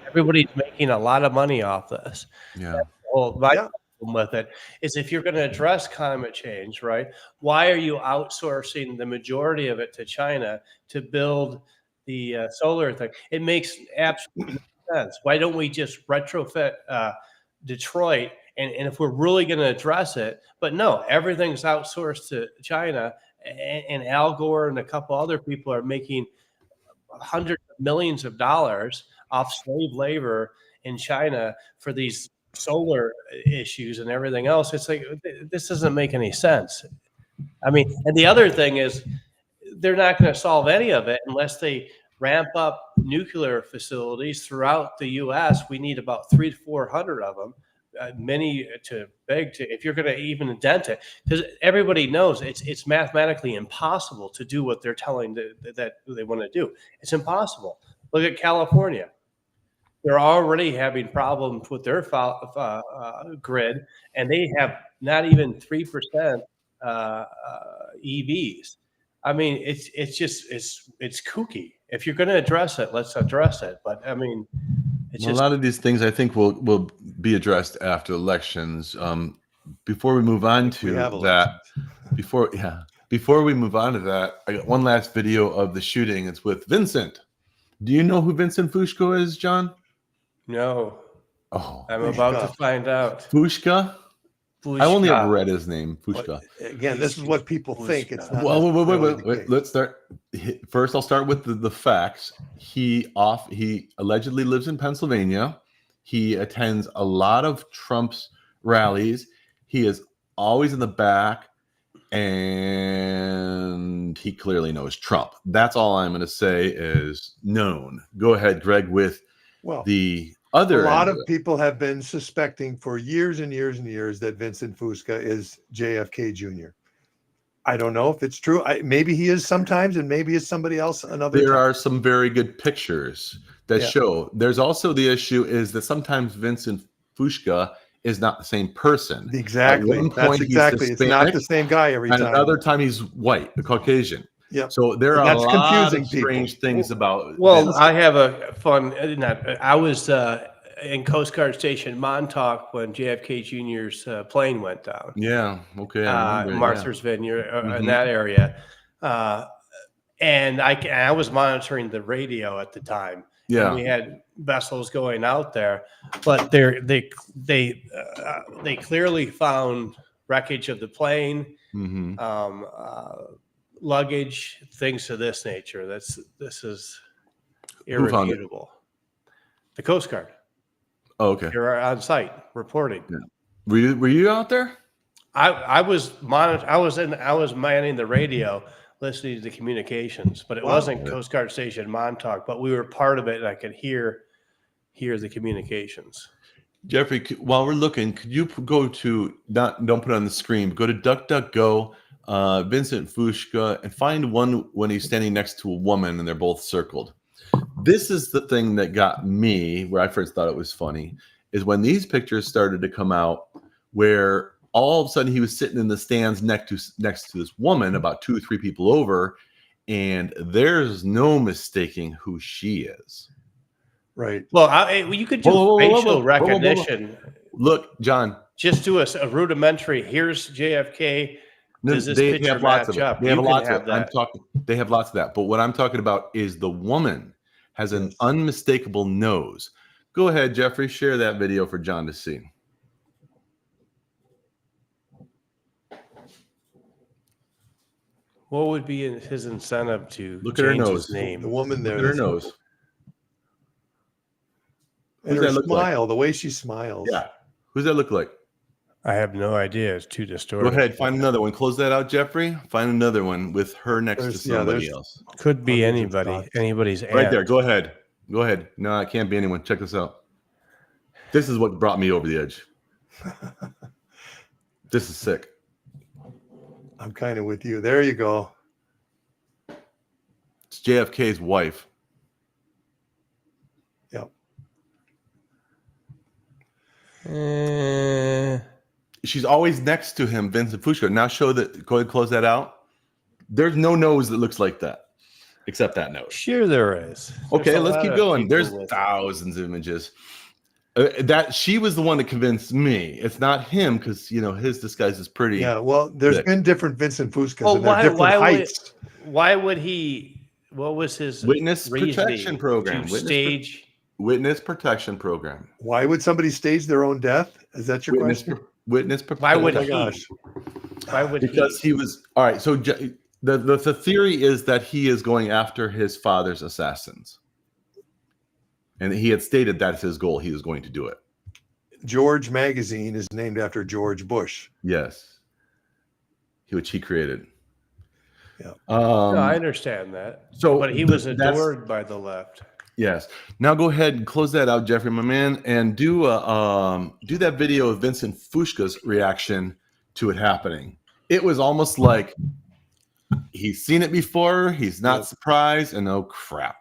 Everybody's making a lot of money off this. Yeah. Well, my problem with it is, if you're going to address climate change, right? Why are you outsourcing the majority of it to China to build the solar thing? It makes absolutely no sense. Why don't we just retrofit Detroit? And if we're really going to address it, but no, everything's outsourced to China, and Al Gore and a couple other people are making hundreds of millions of dollars off slave labor in China for these solar issues and everything else. It's like, this doesn't make any sense. I mean, and the other thing is, they're not going to solve any of it unless they ramp up nuclear facilities throughout the U.S. We need about 300 to 400 of them, many too big to, if you're going to even dent it, because everybody knows it's mathematically impossible to do what they're telling that they want to do. It's impossible. Look at California. They're already having problems with their grid, and they have not even 3% EVs. I mean, it's just kooky. If you're going to address it, let's address it. But I mean, a lot of these things I think will be addressed after elections. Before we move on to that, before we move on to that, I got one last video of the shooting. It's with Vincent. Do you know who Vincent Fushko is, John? No. Oh, I'm about to find out. Fushka? I only have read his name, Fushka. Again, this is what people think. It's not. Well, wait. Let's start. First, I'll start with the facts. He allegedly lives in Pennsylvania. He attends a lot of Trump's rallies. He is always in the back, and he clearly knows Trump. That's all I'm going to say is known. Go ahead, Greg, with the A lot of people have been suspecting for years and years and years that Vincent Fusca is JFK Jr. I don't know if it's true. Maybe he is sometimes, and maybe it's somebody else another time. There are some very good pictures that show. There's also the issue is that sometimes Vincent Fusca is not the same person. Exactly. That's exactly. It's not the same guy every time. And another time he's white, a Caucasian. Yeah. So there are a lot of strange things about. Well, I have a fun. I was in Coast Guard Station Montauk when JFK Jr.'s plane went down. Yeah. Okay. Martha's Vineyard in that area, and I was monitoring the radio at the time. Yeah. And we had vessels going out there, but they clearly found wreckage of the plane, luggage, things of this nature. This is irrefutable. The Coast Guard. Oh, okay. You're on site reporting. Yeah. Were you out there? I was manning the radio, listening to the communications, but it wasn't Coast Guard Station Montauk, but we were part of it, and I could hear the communications. Jeffrey, while we're looking, could you go to don't put it on the screen, but go to DuckDuckGo, Vincent Fusca, and find one when he's standing next to a woman and they're both circled. This is the thing that got me, where I first thought it was funny, is when these pictures started to come out, where all of a sudden he was sitting in the stands next to this woman, about 2 or 3 people over, and there's no mistaking who she is. Right. Well, you could do facial recognition. Look, John. Just do a rudimentary. Here's JFK. Does this picture match up? They have lots of that. They have lots of that. But what I'm talking about is the woman has an unmistakable nose. Go ahead, Jeffrey. Share that video for John to see. What would be his incentive to look at her nose? His name? The woman there. Look at her nose. And her smile, the way she smiles. Yeah. Who's that look like? I have no idea. It's too distorted. Go ahead, find another one. Close that out, Jeffrey. Find another one with her next to somebody else. Could be anybody. Anybody's aunt. Right there. Go ahead. Go ahead. No, it can't be anyone. Check this out. This is what brought me over the edge. This is sick. I'm kind of with you. There you go. It's JFK's wife. Yep. She's always next to him, Vincent Fusca. Now show that. Go ahead and close that out. There's no nose that looks like that, except that nose. Sure, there is. Okay, let's keep going. There's thousands of images. That she was the one that convinced me. It's not him because his disguise is pretty. Yeah, well, there's been different Vincent Fuscas. Well, and different heights. Why would he? What was his witness protection program? Witness protection program. Why would somebody stage their own death? Is that your question? Witness protection. Why would he? Gosh. Why would because he was all right. So the theory is that he is going after his father's assassins. And he had stated that's his goal. He was going to do it. George magazine is named after George Bush. Yes. Which he created. Yeah. No, I understand that. But he was adored by the left. Yes. Now go ahead and close that out, Jeffrey, my man, and do that video of Vincent Fusca's reaction to it happening. It was almost like he's seen it before. He's not surprised. And oh, crap.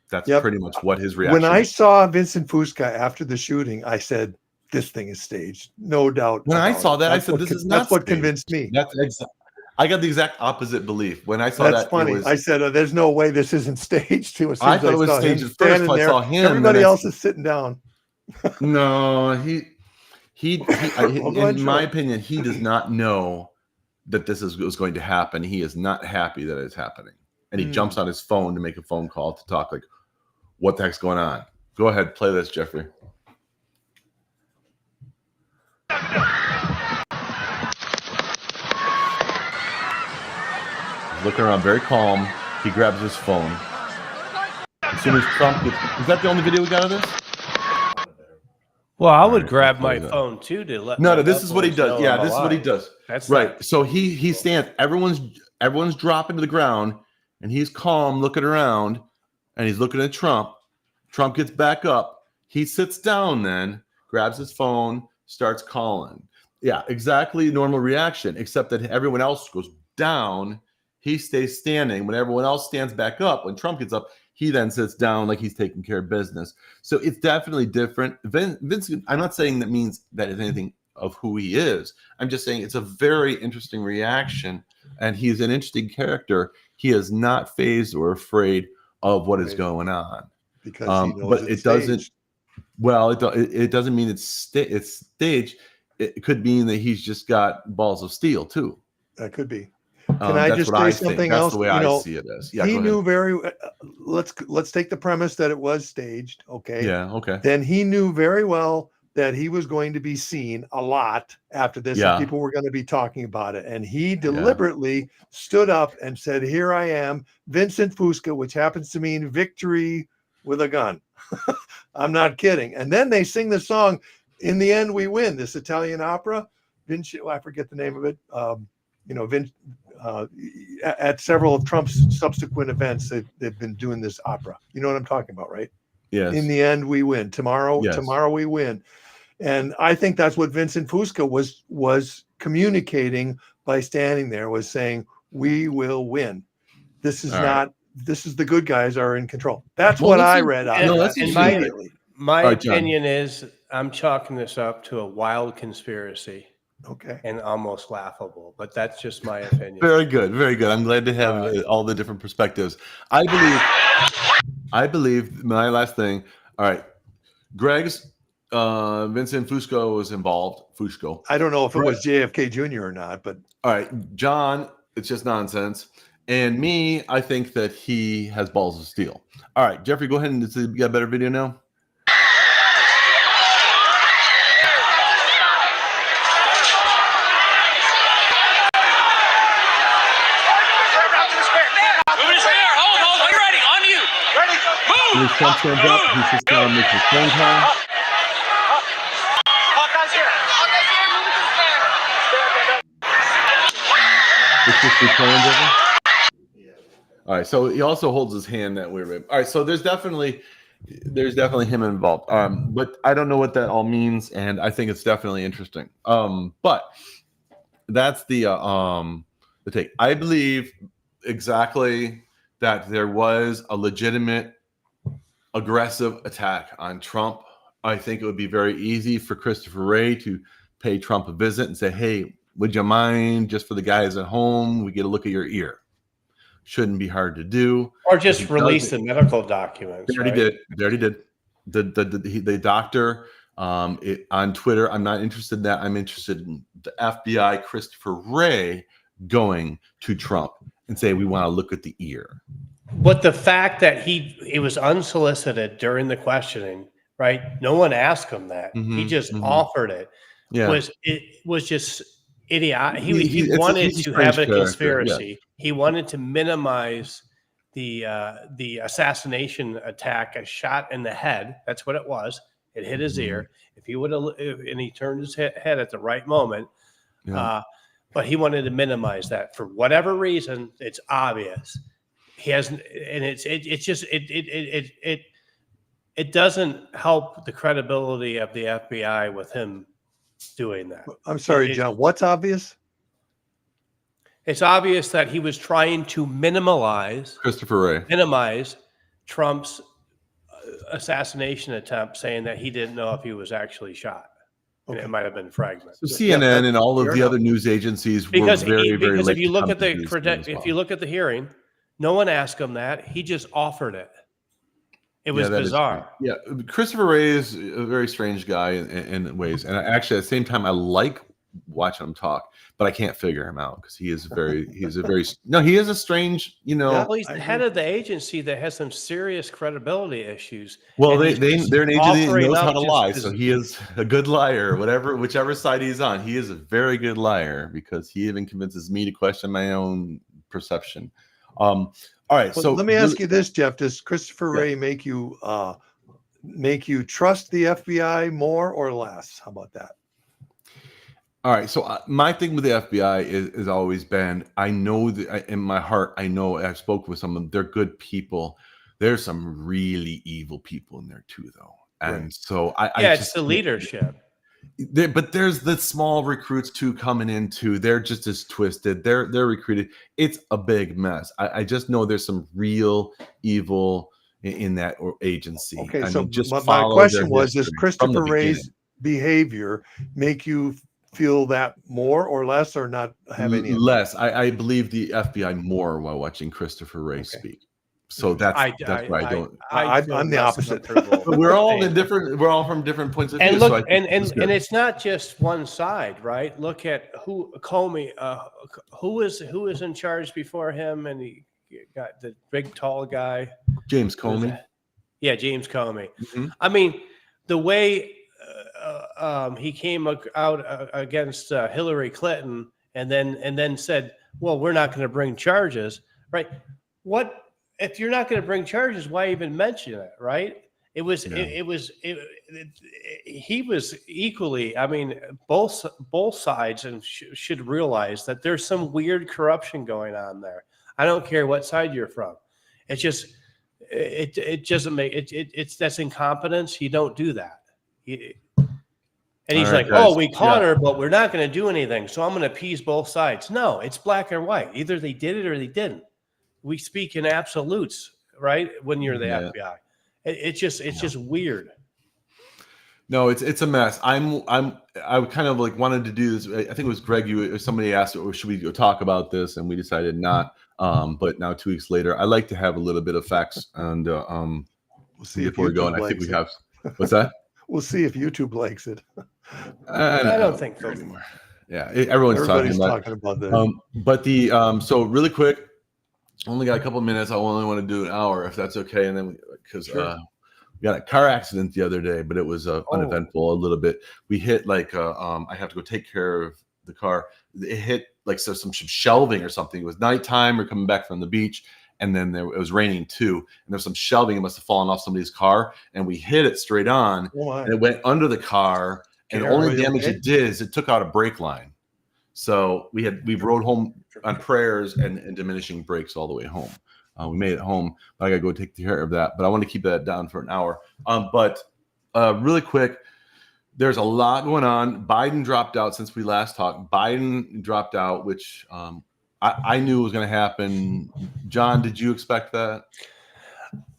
That's pretty much what his reaction was. When I saw Vincent Fusca after the shooting, I said, this thing is staged. No doubt. When I saw that, I said, this is not That's what convinced me. I got the exact opposite belief. When I saw that's funny. I said, there's no way this isn't staged. I thought it was staged at first. I saw him. Everybody else is sitting down. No, in my opinion, he does not know that this was going to happen. He is not happy that it's happening. And he jumps on his phone to make a phone call to talk like, what the heck's going on? Go ahead, play this, Jeffrey. He's looking around very calm. He grabs his phone. As soon as Trump gets... Is that the only video we got of this? Well, I would grab my phone too to let. No, this is what he does. Yeah, this is what he does. That's right. So he stands. Everyone's dropping to the ground, and he's calm, looking around, and he's looking at Trump. Trump gets back up. He sits down, then grabs his phone, starts calling. Yeah, exactly normal reaction, except that everyone else goes down. He stays standing. When everyone else stands back up, when Trump gets up, he then sits down like he's taking care of business. So it's definitely different. Vince, I'm not saying that means that is anything of who he is. I'm just saying it's a very interesting reaction, and he's an interesting character. He is not fazed or afraid of what is going on, because he knows but it's it doesn't. staged. Well, it doesn't mean it's staged. It could mean that he's just got balls of steel too. That could be. Can I that's just what say I something think. That's else? the way I see it as. Yeah, he knew very. Let's take the premise that it was staged. Okay. Yeah. Okay. Then he knew very well that he was going to be seen a lot after this, and people were going to be talking about it. And he deliberately stood up and said, "Here I am, Vincent Fusca," which happens to mean victory with a gun. I'm not kidding. And then they sing the song, "In the End We Win," this Italian opera. I forget the name of it. At several of Trump's subsequent events, they've been doing this opera. You know what I'm talking about, right? Yes. In the end, we win. Tomorrow we win. And I think that's what Vincent Fusca was communicating by standing there, was saying, we will win. This is this is the good guys are in control. That's what I read out of that immediately. My opinion is I'm chalking this up to a wild conspiracy. Okay. And almost laughable, but that's just my opinion. Very good. Very good. I'm glad to have all the different perspectives. I believe my last thing. All right. Greg's Vincent Fusco was involved. Fusco. I don't know if it was JFK Jr. or not, but all right. John, it's just nonsense. And me, I think that he has balls of steel. All right, Jeffrey, go ahead and you got a better video now. His Trump stands up. He sits down, makes his phone call. It's just replaying. All right, so he also holds his hand that weird way. All right, so there's definitely him involved. But I don't know what that all means, and I think it's definitely interesting. But that's the take. I believe exactly that there was a legitimate aggressive attack on Trump. I think it would be very easy for Christopher Wray to pay Trump a visit and say, hey, would you mind, just for the guys at home, we get a look at your ear. Shouldn't be hard to do. Or just release the medical documents. They already did. The doctor on Twitter, I'm not interested in that. I'm interested in the FBI, Christopher Wray, going to Trump and say, we want to look at the ear. But the fact that he was unsolicited during the questioning, right? No one asked him that. He just offered it. Yeah. It was just idiotic. He wanted to have a conspiracy. Yeah. He wanted to minimize the assassination attack, a shot in the head. That's what it was. It hit his ear. If he would have, and he turned his head at the right moment. Yeah. But he wanted to minimize that for whatever reason. It's obvious. He hasn't, and it doesn't help the credibility of the FBI with him doing that. I'm sorry, John. What's obvious? It's obvious that he was trying to minimize Trump's assassination attempt, saying that he didn't know if he was actually shot. Okay. It might have been fragments. So CNN and all of the other news agencies were very late. Because if you look at the hearing, no one asked him that. He just offered it. It was bizarre. Yeah, Christopher Wray is a very strange guy in ways, and actually at the same time, I like watching him talk, but I can't figure him out because he is a strange, Well, he's the head of the agency that has some serious credibility issues. Well, they're an agency that knows how to lie, so he is a good liar. Whichever side he's on, he is a very good liar because he even convinces me to question my own perception. All right, so let me ask you this, Jeff: does Christopher Wray make you trust the FBI more or less? How about that? All right, so my thing with the FBI is always been, I know that in my heart, I know I've spoken with some of them. They're good people. There's some really evil people in there too, though. And so I it's just the leadership. But there's the small recruits too coming in too. They're just as twisted. They're recruited. It's a big mess. I just know there's some real evil in that agency. Okay, I so mean, just my follow question their was: does history from the Christopher Wray's beginning. behavior make you feel that more or less, or not have any of it? Less. I believe the FBI more while watching Christopher Wray speak. So that's why I don't. I'm the opposite. But we're all from different points of view. And look, so and it's not just one side, right? Look at Comey, who was in charge before him, and he got the big tall guy, James Comey. Yeah, James Comey. Mm-hmm. I mean, the way he came out against Hillary Clinton, and then said, "Well, we're not going to bring charges," right? What if you're not going to bring charges? Why even mention it, right? He was equally. I mean, both sides and should realize that there's some weird corruption going on there. I don't care what side you're from. It's just it doesn't make it's that's incompetence. You don't do that. And he's like, guys. "Oh, we caught her, but we're not going to do anything. So I'm going to appease both sides." No, it's black and white. Either they did it or they didn't. We speak in absolutes, right? When you're the FBI, it's just weird. No, it's a mess. I kind of like wanted to do this. I think it was Greg. Somebody asked, "Or should we go talk about this?" And we decided not. But now 2 weeks later, I like to have a little bit of facts and we'll see before we go. And I think we have. What's that? We'll see if YouTube likes it. I don't think so anymore. Yeah, everybody's talking about this. But the so really quick, only got a couple of minutes. I only want to do an hour, if that's okay. And then because we got a car accident the other day, but it was uneventful a little bit. We hit like I have to go take care of the car. It hit like some shelving or something. It was nighttime. We're coming back from the beach. And then it was raining too. And there's some shelving. It must have fallen off somebody's car. And we hit it straight on. And it went under the car. And the only damage it did is it took out a brake line. So we rode home on prayers and diminishing brakes all the way home. We made it home. I got to go take care of that. But I want to keep that down for an hour. But really quick, there's a lot going on. Biden dropped out since we last talked. Biden dropped out, which I knew was going to happen. John, did you expect that?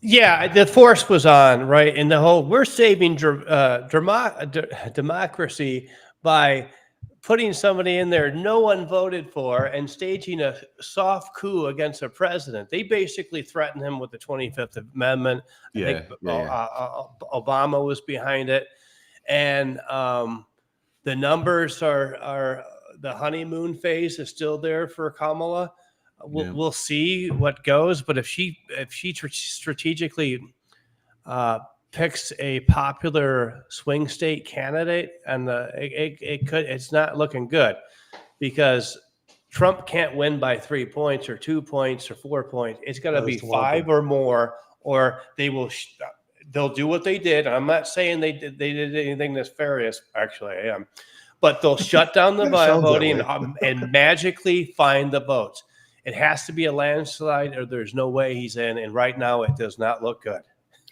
Yeah, the force was on, right? And the whole we're saving democracy by putting somebody in there no one voted for and staging a soft coup against a president. They basically threatened him with the 25th Amendment. I think Obama was behind it. And the numbers are the honeymoon phase is still there for Kamala. We'll see what goes, but if she strategically picks a popular swing state candidate, and it's not looking good because Trump can't win by 3 points or 2 points or 4 points. It's going to be 5 or more, or they'll do what they did. And I'm not saying they did anything nefarious. Actually, I am. But they'll shut down the voting and magically find the votes. It has to be a landslide or there's no way he's in. And right now it does not look good.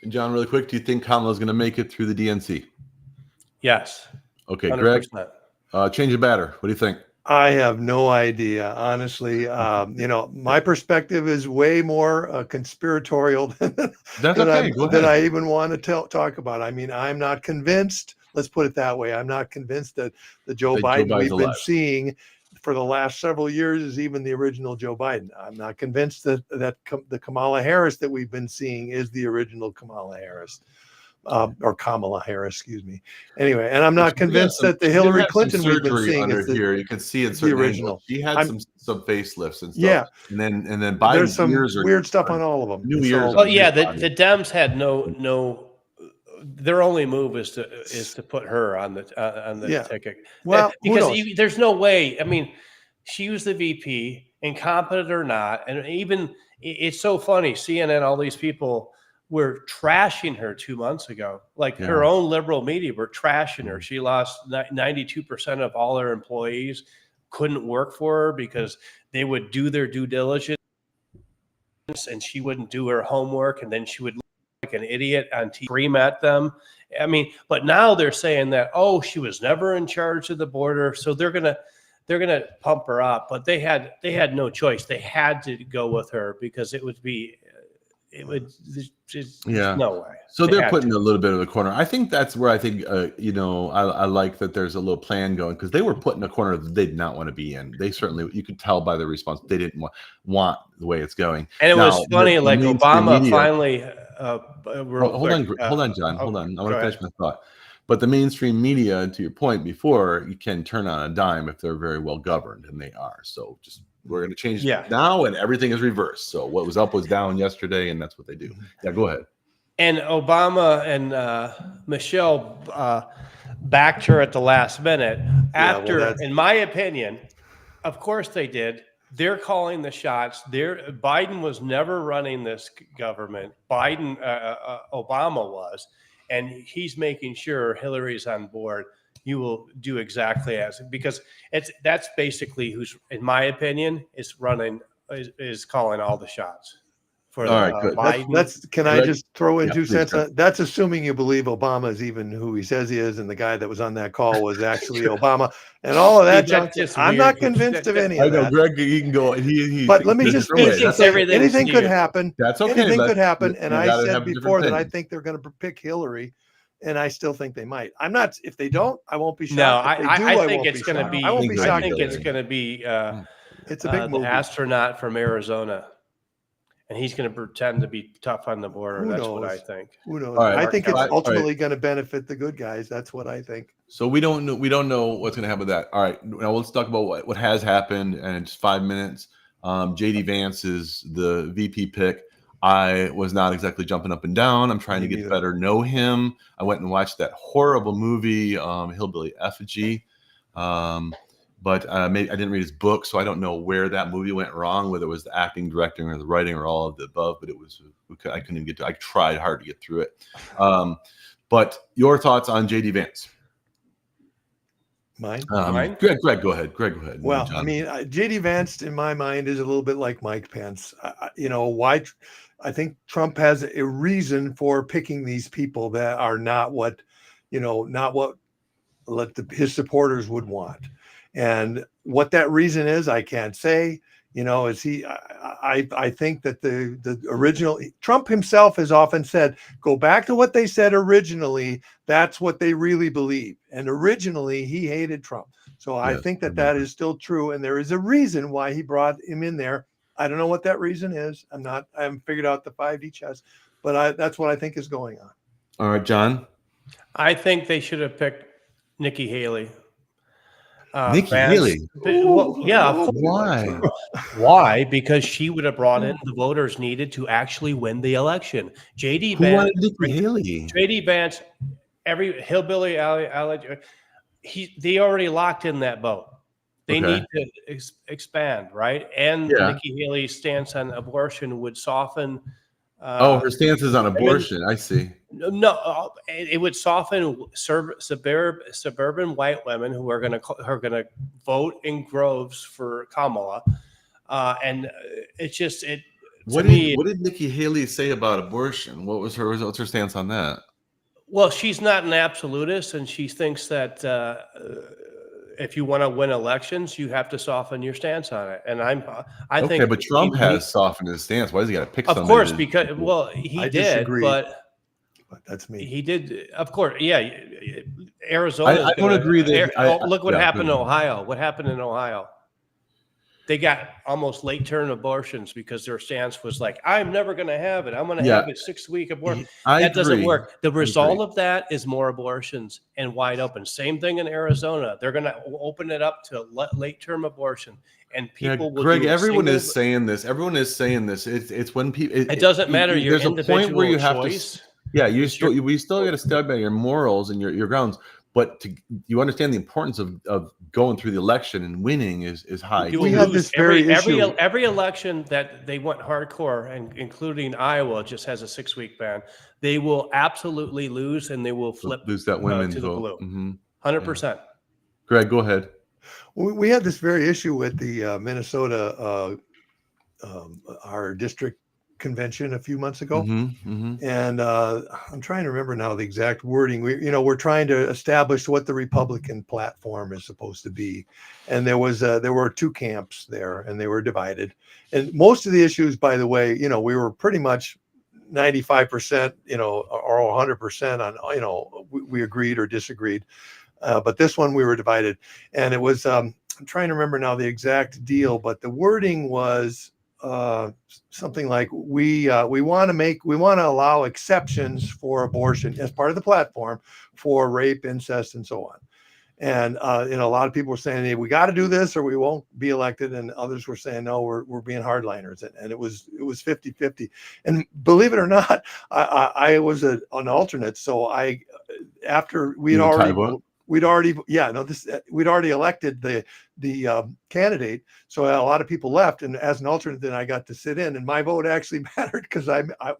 And John, really quick, do you think Kamala's going to make it through the DNC? Yes. Okay, 100%. Greg, change of batter. What do you think? I have no idea, honestly. My perspective is way more conspiratorial than I even want to talk about. I mean, I'm not convinced. Let's put it that way. I'm not convinced that the Joe Biden we've been seeing for the last several years is even the original Joe Biden. I'm not convinced that the Kamala Harris that we've been seeing is the original Kamala Harris. Or Kamala Harris, excuse me. Anyway, and I'm not convinced that the Hillary Clinton we've been seeing is here. You can see it's the original. She had some facelifts and stuff. Yeah, and then Biden's there's some ears weird stuff on all of them. New ears. Well, yeah, the Dems had no. Their only move is to put her on the ticket. Well, because there's no way. I mean, she was the VP, incompetent or not, and even it's so funny. CNN, all these people were trashing her 2 months ago. Like her own liberal media were trashing her. She lost 92% of all her employees couldn't work for her because they would do their due diligence and she wouldn't do her homework, and then she would an idiot on TV, scream at them. I mean, but now they're saying that, oh, she was never in charge of the border, so they're gonna pump her up. But they had no choice. They had to go with her because it would just no way. So they're putting a little bit of a corner. I think that's where I think I like that there's a little plan going, because they were put in a corner that they did not want to be in. They certainly, you could tell by the response, they didn't want the way it's going. And it was funny, like Obama finally. Hold on, John. Hold on. I want to finish my thought. But the mainstream media, to your point before, you can turn on a dime if they're very well governed, and they are. So we're going to change now, and everything is reversed. So what was up was down yesterday, and that's what they do. Yeah, go ahead. And Obama and Michelle backed her at the last minute. In my opinion, of course they did. They're calling the shots. Biden was never running this government. Obama was, and he's making sure Hillary's on board. You will do exactly because that's basically who's, in my opinion, is calling all the shots. All right, good. Can I just throw in 2 cents? That's assuming you believe Obama is even who he says he is, and the guy that was on that call was actually Obama, and all of that junk. I'm not convinced of any of that. I know, Greg. He can go. But let me just say, anything could happen. That's okay. Anything could happen. And I said before that I think they're going to pick Hillary, and I still think they might. I'm not. If they don't, I won't be shocked. No, I think it's going to be. I won't be shocked. I think it's going to be. It's a big movie. The astronaut from Arizona. And he's going to pretend to be tough on the border. That's what I think. Who knows? Right, I think it's ultimately going to benefit the good guys. That's what I think. So we don't know what's going to happen with that. All right, now let's talk about what has happened, and it's 5 minutes. JD Vance is the VP pick. I was not exactly jumping up and down. I'm trying to get better know him. I went and watched that horrible movie, Hillbilly Effigy. But maybe I didn't read his book, so I don't know where that movie went wrong, whether it was the acting, directing, or the writing, or all of the above. But I couldn't even get to. I tried hard to get through it. But your thoughts on JD Vance? Mine. Greg, go ahead. Greg, go ahead. Well, I mean, JD Vance, in my mind, is a little bit like Mike Pence. Why? I think Trump has a reason for picking these people that are not what his supporters would want. And what that reason is, I can't say. I think that the original Trump himself has often said, go back to what they said originally. That's what they really believe. And originally he hated Trump. So I think that is still true. And there is a reason why he brought him in there. I don't know what that reason is. I haven't figured out the 5 chess, but that's what I think is going on. All right, John. I think they should have picked Nikki Haley. Nikki Haley? Well, yeah. Why? Why? Because she would have brought in the voters needed to actually win the election. JD Vance. Who wanted Nikki Haley? JD Vance, every hillbilly, they already locked in that vote. They need to expand, right? And Nikki Haley's stance on abortion would soften. Her stance is on abortion. I see. No, it would soften suburban white women who are going to vote in groves for Kamala, and it's just it. What did Nikki Haley say about abortion? What's her stance on that? Well, she's not an absolutist, and she thinks that if you want to win elections, you have to soften your stance on it. And I think. But Trump has softened his stance. Why does he got to pick? Of course, because he did, disagree. But that's me. He did, of course. Yeah, Arizona. I don't agree that. Look what happened in Ohio. What happened in Ohio? They got almost late-term abortions because their stance was like, "I'm never going to have it. I'm going to have a 6-week abortion." That doesn't work. The result of that is more abortions and wide open. Same thing in Arizona. They're going to open it up to late-term abortion, and people will. Greg, everyone is saying this. Everyone is saying this. It's when people. It doesn't matter. There's a point where you have to. Yeah, we still got to stand by your morals and your grounds. But you understand the importance of going through the election and winning is high. We have this every election that they went hardcore, and including Iowa, just has a 6-week ban. They will absolutely lose, and they will lose that women's to the vote. blue. 100%. Greg, go ahead. We had this very issue with the Minnesota, our district convention a few months ago. Mm-hmm. And I'm trying to remember now the exact wording. We're trying to establish what the Republican platform is supposed to be. And there were two camps there, and they were divided. And most of the issues, by the way, we were pretty much 95%, or 100% on, we agreed or disagreed. But this one we were divided. And it was, I'm trying to remember now the exact deal, but the wording was something like we want to allow exceptions for abortion as part of the platform for rape, incest, and so on. And a lot of people were saying, hey, we got to do this or we won't be elected, and others were saying, no, we're being hardliners. And it was 50-50. And believe it or not, I was an alternate. So after we'd already elected the candidate, so a lot of people left, and as an alternate, then I got to sit in, and my vote actually mattered because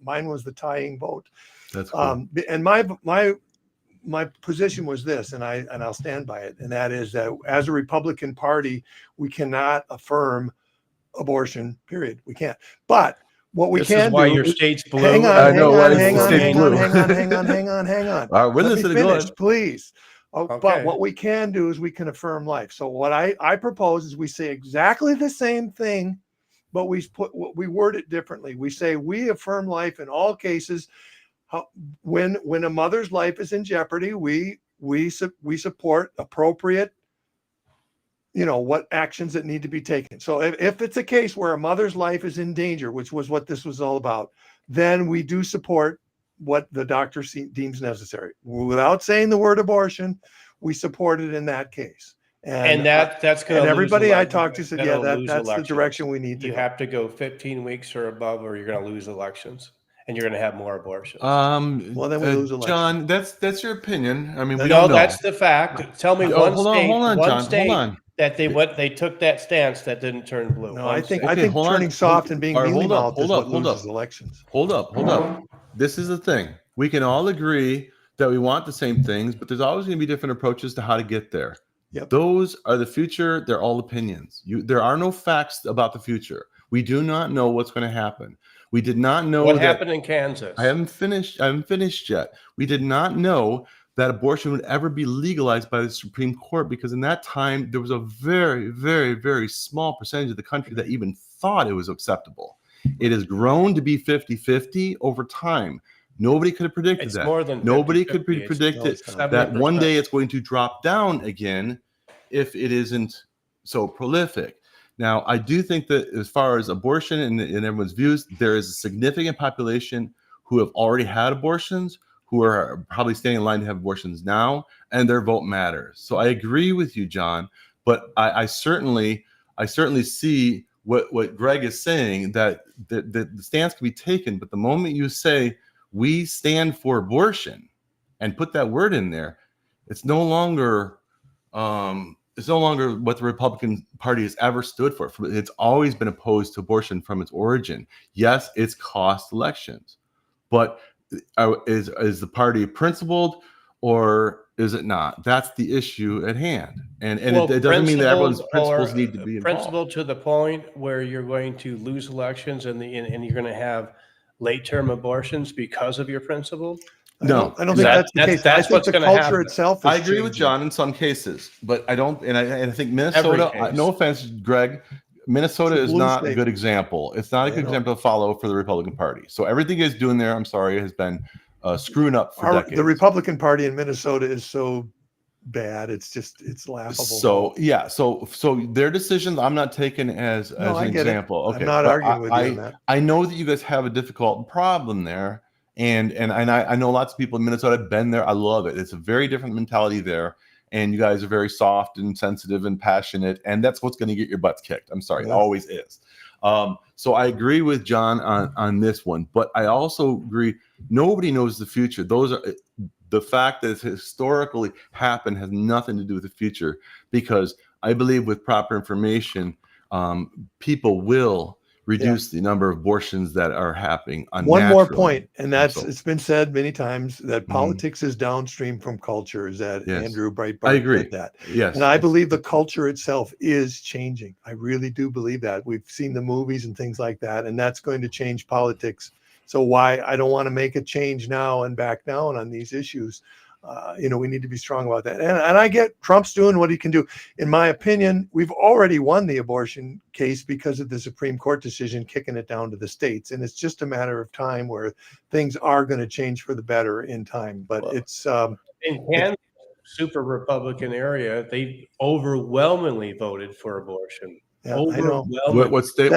mine was the tying vote. That's cool. And my position was this, and I'll stand by it, and that is that as a Republican Party, we cannot affirm abortion. Period. We can't. But what we can do. Your state's blue. Hang on. All right, when is it going? Please. Okay. But what we can do is we can affirm life. So what I propose is we say exactly the same thing, but we word it differently. We say we affirm life in all cases. When a mother's life is in jeopardy, we support appropriate, what actions that need to be taken. So if it's a case where a mother's life is in danger, which was what this was all about, then we do support what the doctor deems necessary. Without saying the word abortion, we support it in that case. And that's going to. And everybody I talked to said, yeah, that's elections. the direction we need to go. go. Have to go 15 weeks or above, or you're going to lose elections, and you're going to have more abortions. Well, then we lose elections. John, that's your opinion. I mean, we don't know. That's the fact. Tell me hold on, John. That they took that stance that didn't turn blue. No, I think turning soft and being mealy-mouthed is what loses elections. Hold up. This is the thing. We can all agree that we want the same things, but there's always going to be different approaches to how to get there. Yep. Those are the future. They're all opinions. There are no facts about the future. We do not know what's going to happen. We did not know what happened in Kansas. I haven't finished yet. We did not know that abortion would ever be legalized by the Supreme Court, because in that time, there was a very, very, very small percentage of the country that even thought it was acceptable. It has grown to be 50-50 over time. Nobody could have predicted that. More than 50, nobody could predict that one day it's going to drop down again if it isn't so prolific. Now, I do think that as far as abortion and everyone's views, there is a significant population who have already had abortions, who are probably standing in line to have abortions now, and their vote matters. So I agree with you, John, but I certainly see what Greg is saying, that the stance can be taken, but the moment you say we stand for abortion and put that word in there, it's no longer what the Republican Party has ever stood for. It's always been opposed to abortion from its origin. Yes, it's cost elections, but is the party principled or is it not? That's the issue at hand. And it doesn't mean that everyone's principles need to be involved. Principled to the point where you're going to lose elections and you're going to have late-term abortions because of your principle? No, I don't think that's the case. That's what's going to happen. Culture itself. I agree with John in some cases, but I don't. And I think Minnesota. No offense, Greg. Minnesota is not a good example. It's not a good example to follow for the Republican Party. So everything is doing there, I'm sorry, has been screwing up for decades. The Republican Party in Minnesota is so bad. It's laughable. So yeah. So their decisions I'm not taking as an example. Okay, I'm not arguing with you on that. I know that you guys have a difficult problem there. And I know lots of people in Minnesota have been there. I love it. It's a very different mentality there. And you guys are very soft and sensitive and passionate. And that's what's going to get your butts kicked. I'm sorry. It always is. So I agree with John on this one. But I also agree, nobody knows the future. The fact that it's historically happened has nothing to do with the future. Because I believe with proper information, people will reduce the number of abortions that are happening unnaturally. One more point, and it's been said many times that politics is downstream from culture. Is that Andrew Breitbart said that? Yes. And I believe the culture itself is changing. I really do believe that. We've seen the movies and things like that, and that's going to change politics. So why I don't want to make a change now and back down on these issues. We need to be strong about that. And I get Trump's doing what he can do. In my opinion, we've already won the abortion case because of the Supreme Court decision kicking it down to the states. And it's just a matter of time where things are going to change for the better in time. But it's in Kansas, super Republican area, they overwhelmingly voted for abortion. Yeah, I know. What state?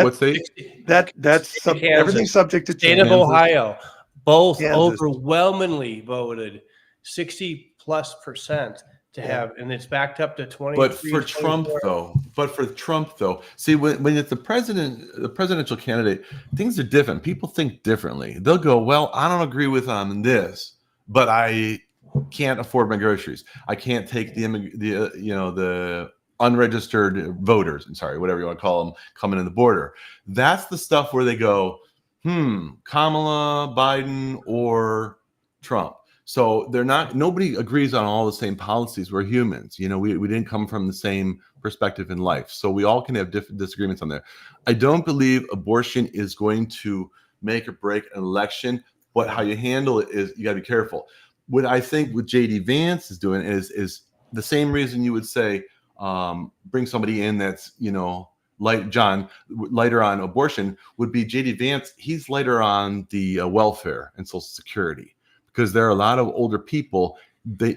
That's everything's subject to change. State of Ohio, both overwhelmingly voted 60+% to have, and it's backed up to 20. But for Trump though, see, when it's the presidential candidate, things are different. People think differently. They'll go, well, I don't agree with on this, but I can't afford my groceries. I can't take the unregistered voters, whatever you want to call them, coming in the border. That's the stuff where they go, Kamala, Biden, or Trump. So nobody agrees on all the same policies. We're humans. We didn't come from the same perspective in life. So we all can have different disagreements on there. I don't believe abortion is going to make or break an election, but how you handle it is you got to be careful. What I think what JD Vance is doing is the same reason you would say, bring somebody in that's, like John, lighter on abortion would be JD Vance. He's lighter on the welfare and Social Security. Because there are a lot of older people,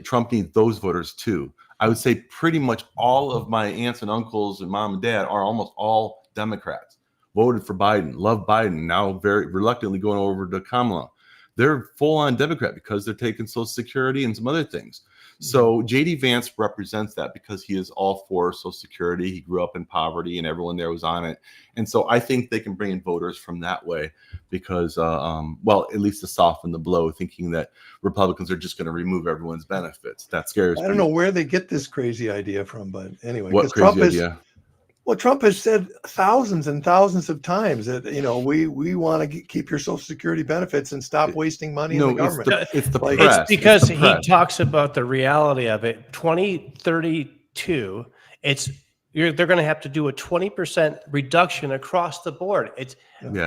Trump needs those voters too. I would say pretty much all of my aunts and uncles and mom and dad are almost all Democrats, voted for Biden, love Biden, now very reluctantly going over to Kamala. They're full on Democrat because they're taking Social Security and some other things. So JD Vance represents that because he is all for Social Security. He grew up in poverty and everyone there was on it. And so I think they can bring in voters from that way because, at least to soften the blow, thinking that Republicans are just going to remove everyone's benefits. That scares me. I don't know where they get this crazy idea from, but anyway. What crazy idea? Well, Trump has said thousands and thousands of times that, we want to keep your Social Security benefits and stop wasting money in the government. It's the press. It's because he talks about the reality of it. 2032, they're going to have to do a 20% reduction across the board. If you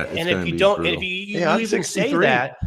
even say that,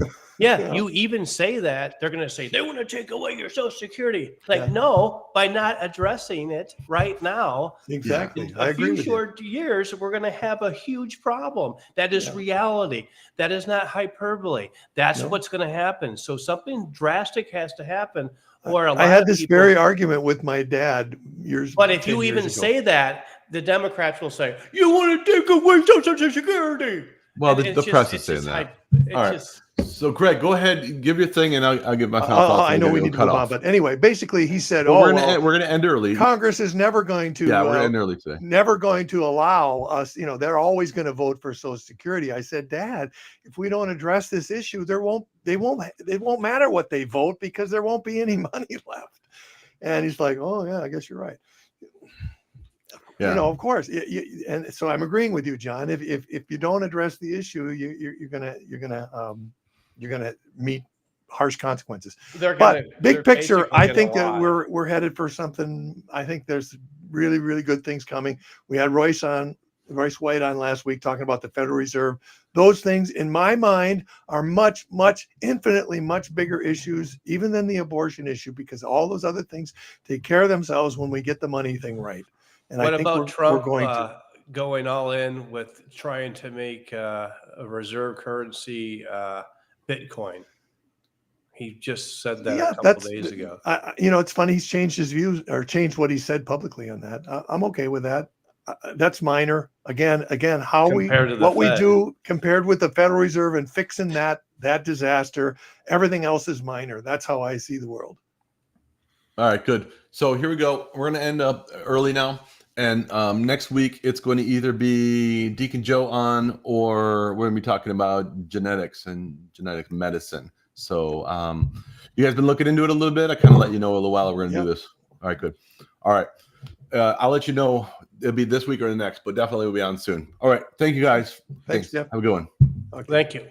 you even say that, they're going to say they want to take away your Social Security. No, by not addressing it right now, exactly. I agree. In a few short years, we're going to have a huge problem. That is reality. That is not hyperbole. That's what's going to happen. So something drastic has to happen. I had this very argument with my dad years. But if you even say that, the Democrats will say, "You want to take away Social Security." Well, the press is saying that. All right. So, Greg, go ahead, give your thing, and I'll give my thoughts. I know we need to move on, but anyway, basically, he said, we're going to end early. Congress is never going to. Yeah, we're going to end early today. Never going to allow us. They're always going to vote for Social Security. I said, Dad, if we don't address this issue, it won't matter what they vote because there won't be any money left. And he's like, oh yeah, I guess you're right. Yeah. Of course. And so I'm agreeing with you, John. If you don't address the issue, you're gonna meet harsh consequences. Big picture, I think that we're headed for something. I think there's really, really good things coming. We had Royce White on last week talking about the Federal Reserve. Those things, in my mind, are infinitely much bigger issues, even than the abortion issue, because all those other things take care of themselves when we get the money thing right. And what about Trump going all in with trying to make a reserve currency Bitcoin? He just said that a couple days ago. It's funny. He's changed his views or changed what he said publicly on that. I'm okay with that. That's minor. Again, we do compared with the Federal Reserve and fixing that disaster, everything else is minor. That's how I see the world. All right, good. So here we go. We're going to end up early now. And next week, it's going to either be Deacon Joe on, or we're going to be talking about genetics and genetic medicine. So you guys been looking into it a little bit. I kind of let you know a little while we're going to do this. All right, good. All right. I'll let you know it'll be this week or the next, but definitely will be on soon. All right. Thank you guys. Thanks, Jeff. Have a good one. Okay. Thank you.